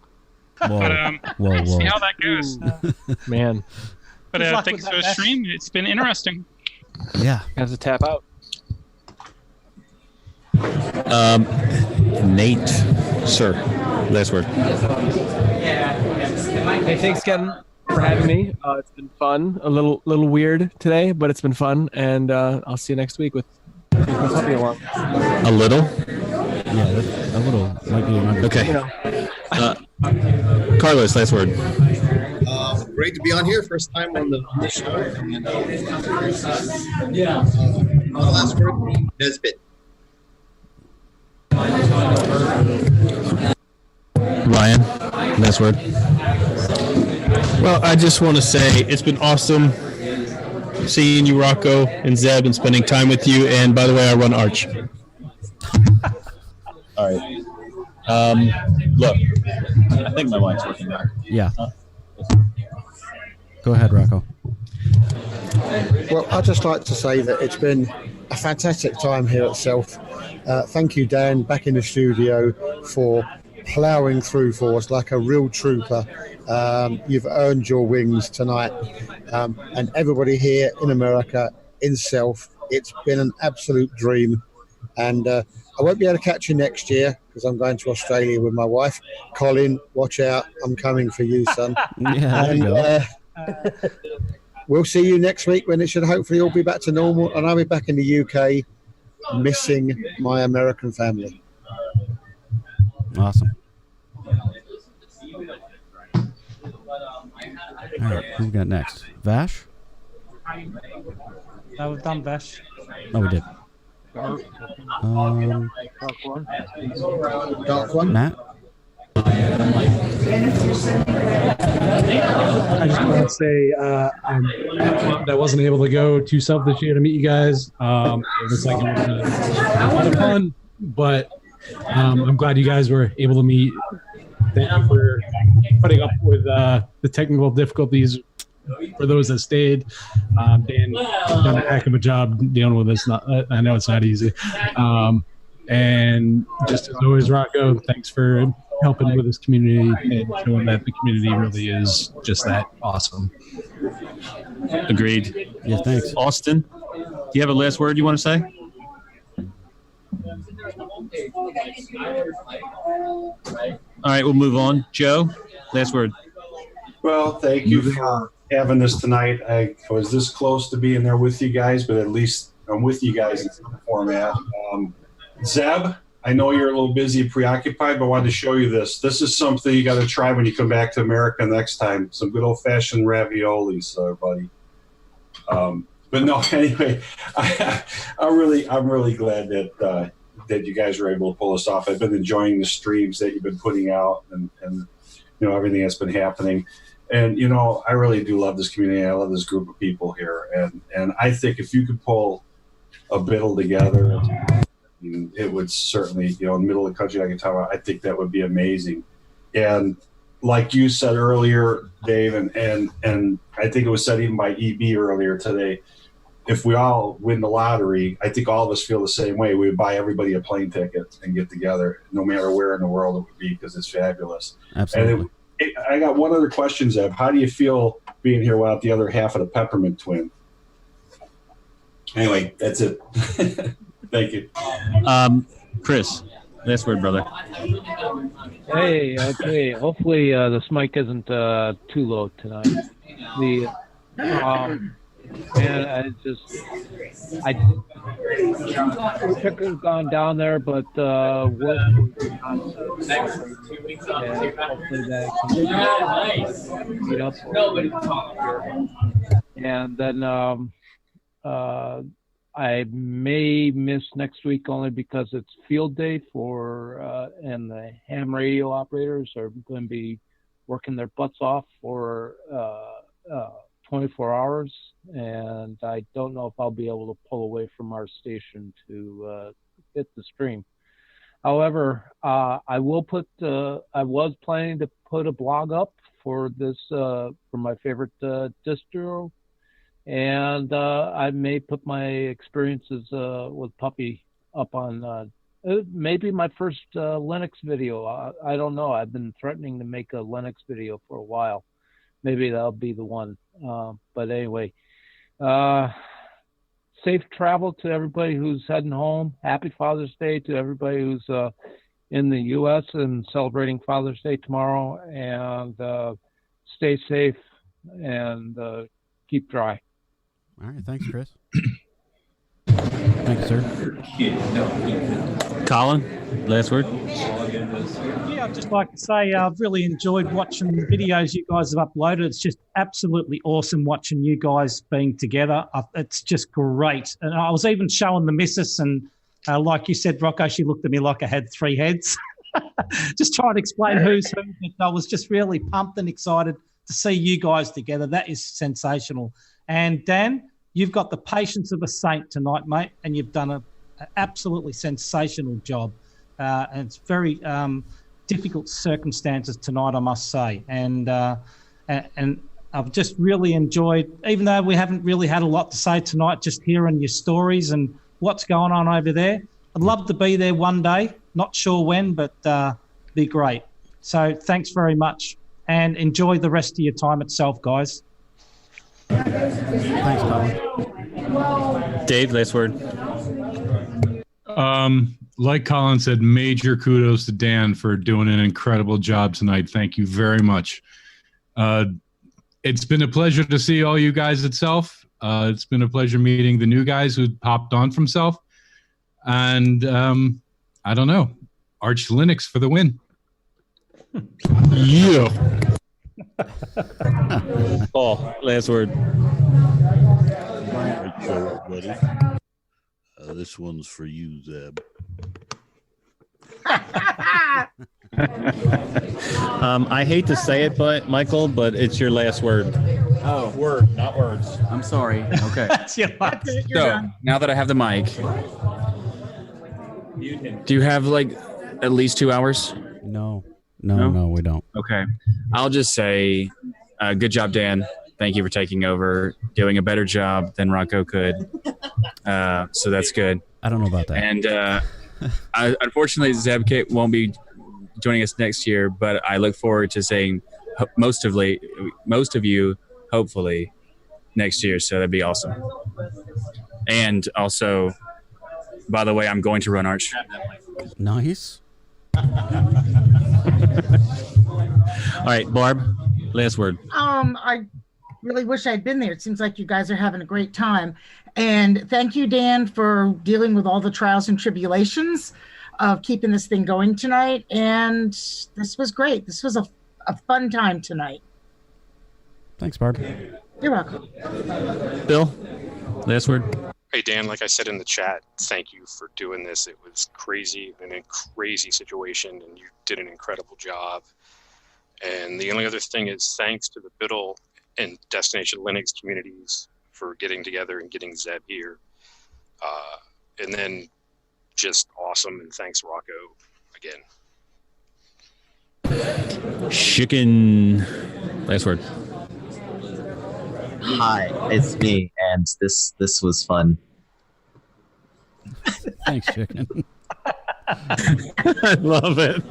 Whoa. But Whoa, see whoa. how that goes. Man. But Good luck thanks with for the that, stream. It's been interesting. Yeah. Has to tap out. Nate, sir, last word. Hey, thanks, Kevin. for having me. It's been fun. A little weird today, but it's been fun. And I'll see you next week with my puppy along. A little? Yeah, a little might be an Okay. You know. Carlos, last word. Great to be on here. First time on the show. And, last word, Nesbit. Ryan, last word. Well, I just want to say it's been awesome seeing you, Rocco, and Zeb, and spending time with you. And by the way, I run Arch. All right. Look, I think my mic's working now. Yeah. Go ahead, Rocco. Well, I'd just like to say that it's been a fantastic time here at Self. Thank you, Dan, back in the studio, for ploughing through for us like a real trooper. You've earned your wings tonight. And everybody here in America, in Self, it's been an absolute dream. And I won't be able to catch you next year because I'm going to Australia with my wife. Colin, watch out. I'm coming for you, son. Yeah, there you go. We'll see you next week when it should hopefully all be back to normal. And I'll be back in the UK missing my American family. Awesome. All right, who we got next? Vash? No, we've done Vash. Oh, we did. Dark one. Matt? I just want to say I wasn't able to go to Self this year to meet you guys. It was like a lot of fun, but I'm glad you guys were able to meet. Thank you for putting up with the technical difficulties for those that stayed. Dan done a heck of a job dealing with this. I know it's not easy. And just as always, Rocco, thanks for helping with this community and showing that the community really is just that awesome. Agreed. Yeah, thanks. Austin, do you have a last word you want to say? All right, we'll move on. Joe, last word. Well, thank you for having this tonight. I was this close to being there with you guys, but at least I'm with you guys in some format. Zeb, I know you're a little busy and preoccupied, but I wanted to show you this. This is something you got to try when you come back to America next time. Some good old-fashioned raviolis, buddy. But no, anyway, I'm really glad that you guys were able to pull this off. I've been enjoying the streams that you've been putting out and everything that's been happening. And I really do love this community. I love this group of people here, and I think if you could pull a biddle together, it would certainly, in the middle of the country, I think that would be amazing. And like you said earlier, Dave, and I think it was said even by EB earlier today, if we all win the lottery, I think all of us feel the same way. We would buy everybody a plane ticket and get together, no matter where in the world it would be, because it's fabulous. Absolutely. And I got one other question, Zeb. How do you feel being here without the other half of the Peppermint Twin? Anyway, that's it. Thank you. Chris, last word, brother. Hey, okay. Hopefully this mic isn't too low tonight. And I wish have gone down there, but work was and hopefully that can meet up. And then I may miss next week only because it's field day for and the ham radio operators are going to be working their butts off for 24 hours, and I don't know if I'll be able to pull away from our station to hit the stream. However, I was planning to put a blog up for this for my favorite distro, and I may put my experiences with Puppy up on maybe my first Linux video. I don't know. I've been threatening to make a Linux video for a while. Maybe that'll be the one. But anyway, safe travel to everybody who's heading home. Happy Father's Day to everybody who's in the U.S. and celebrating Father's Day tomorrow. And stay safe, and keep dry. All right, thanks, Chris. Thanks, sir. Colin, last word. Yeah, I'd just like to say I've really enjoyed watching the videos you guys have uploaded. It's just absolutely awesome watching you guys being together. It's just great. And I was even showing the missus, and like you said, Rocco, she looked at me like I had 3 heads. Just trying to explain who's who. But I was just really pumped and excited to see you guys together. That is sensational. And Dan, you've got the patience of a saint tonight, mate, and you've done an absolutely sensational job. And it's very difficult circumstances tonight, I must say. And I've just really enjoyed, even though we haven't really had a lot to say tonight, just hearing your stories and what's going on over there. I'd love to be there one day. Not sure when, but be great. So thanks very much, and enjoy the rest of your time itself, guys. Thanks, Colin. Dave, last word. Like Colin said, major kudos to Dan for doing an incredible job tonight. Thank you very much. It's been a pleasure to see all you guys at Self. It's been a pleasure meeting the new guys who popped on from Self. And I don't know, Arch Linux for the win. Yeah. Paul, last word. Right, everybody. This one's for you, Zeb. I hate to say it, but Michael, but it's your last word. Oh, word, not words. I'm sorry. Okay. That's your last. So now that I have the mic, do you have like at least 2 hours? No, we don't. Okay. I'll just say, good job, Dan. Thank you for taking over, doing a better job than Rocco could. So that's good. I don't know about that. And unfortunately, Zeb won't be joining us next year, but I look forward to seeing most of you, hopefully, next year. So that'd be awesome. And also, by the way, I'm going to run Arch. Nice. All right, Barb, last word. I really wish I'd been there. It seems like you guys are having a great time. And thank you, Dan, for dealing with all the trials and tribulations of keeping this thing going tonight. And this was great. This was a fun time tonight. Thanks, Barb. You're welcome. Bill, last word. Hey, Dan, like I said in the chat, thank you for doing this. It was crazy and a crazy situation, and you did an incredible job. And the only other thing is thanks to the Biddle and Destination Linux communities for getting together and getting Zeb here. And then just awesome, and thanks, Rocco, again. Chicken, last word. Hi, it's me, and this was fun. Thanks, Chicken. I love it.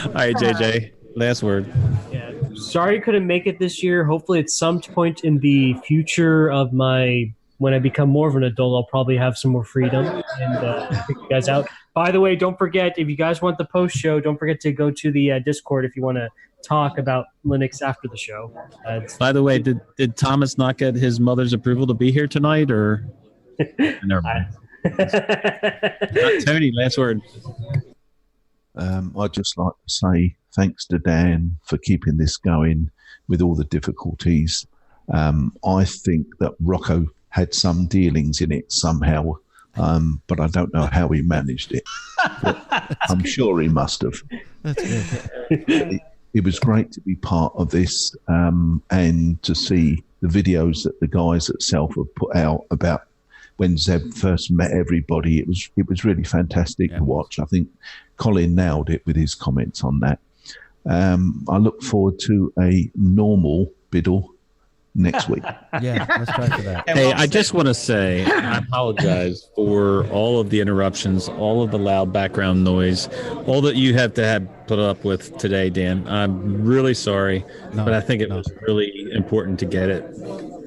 All right, JJ, last word. Yeah, sorry I couldn't make it this year. Hopefully at some point in the future of when I become more of an adult, I'll probably have some more freedom and pick you guys out. By the way, don't forget, if you guys want the post show, don't forget to go to the Discord if you want to talk about Linux after the show. By the way, did Thomas not get his mother's approval to be here tonight, or never mind? Tony, last word. I'd just like to say thanks to Dan for keeping this going with all the difficulties. I think that Rocco had some dealings in it somehow, but I don't know how he managed it. But I'm sure he must have. That's good. It was great to be part of this and to see the videos that the guys at Self have put out about when Zeb first met everybody. It was really fantastic to watch. I think Colin nailed it with his comments on that. I look forward to a normal Biddle next week. Yeah, let's try for that. Hey, I just want to say I apologize for all of the interruptions, all of the loud background noise, all that you have to have put up with today, Dan. I'm really sorry, but I think it was really important to get it.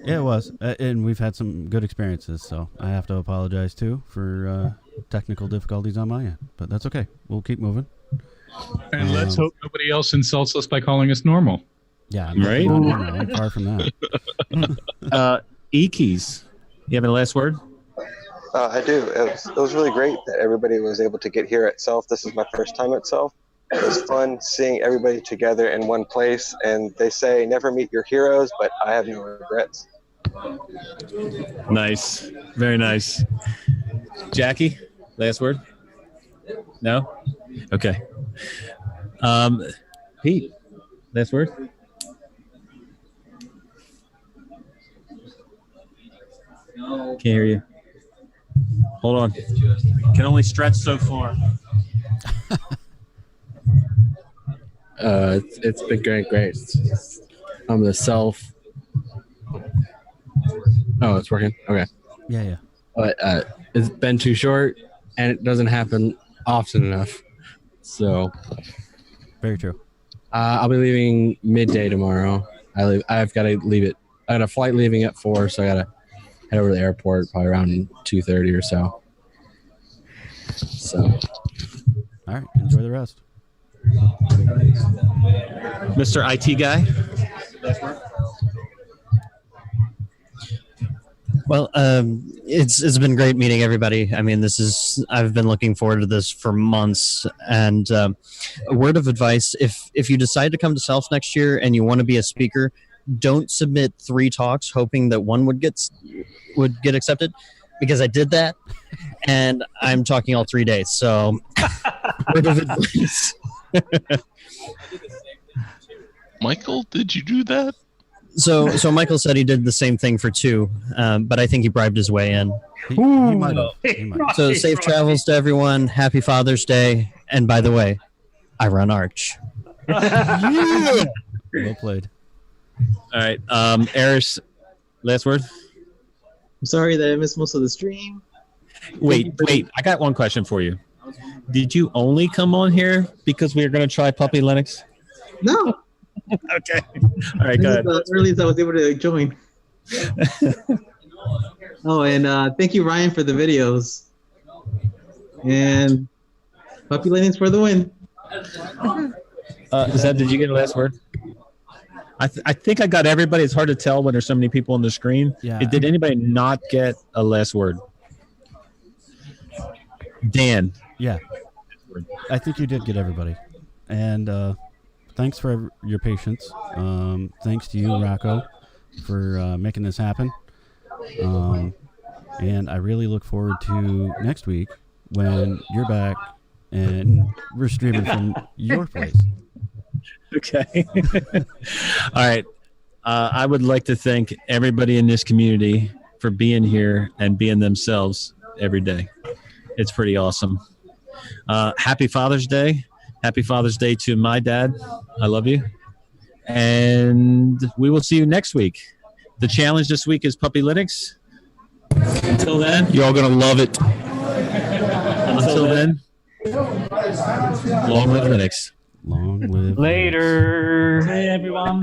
Yeah, it was. And we've had some good experiences, so I have to apologize, too, for technical difficulties on my end. But that's okay. We'll keep moving. And let's hope nobody else insults us by calling us normal. Yeah, I'm Right? I'm far from that. E-Keys, you have a last word? I do. It was really great that everybody was able to get here at Self. This is my first time at Self. It was fun seeing everybody together in one place. And they say never meet your heroes, but I have no regrets. Nice. Very nice. Jackie, last word? No? Okay. Pete, last word? Can't hear you. Hold on. Can only stretch so far. It's been great. I'm the Self. Oh, it's working. Okay. Yeah. But it's been too short, and it doesn't happen often enough. So. Very true. I'll be leaving midday tomorrow. I've got to leave it. I got a flight leaving at 4, so I got to head over to the airport probably around 2:30 or so. So. All right. Enjoy the rest. Mr. IT guy? Well, it's been great meeting everybody. I mean, I've been looking forward to this for months. And a word of advice: if you decide to come to Self next year and you want to be a speaker, don't submit 3 talks hoping that one would get accepted, because I did that, and I'm talking all 3 days. So, word of advice. Michael, did you do that? So Michael said he did the same thing for 2, but I think he bribed his way in. He might have. So safe travels to everyone. Happy Father's Day. And by the way, I run Arch. Well played. All right. Eris, last word? I'm sorry that I missed most of the stream. Wait. I got one question for you. Did you only come on here because we were going to try Puppy Linux? No. Okay. All right, go ahead. The earliest I was able to join. Oh, and thank you, Ryan, for the videos. And Puppy Linux for the win. Zeb, did you get a last word? I think I got everybody. It's hard to tell when there's so many people on the screen. Yeah. Did anybody not get a last word? Dan. Yeah. I think you did get everybody. And thanks for your patience. Thanks to you, Rocco, for making this happen. And I really look forward to next week when you're back and we're streaming from your place. Okay. All right. I would like to thank everybody in this community for being here and being themselves every day. It's pretty awesome. Happy Father's Day. Happy Father's Day to my dad. I love you. And we will see you next week. The challenge this week is Puppy Linux. Until then, you're all going to love it. Until then, long live Linux. Long live Later. Hey, everyone.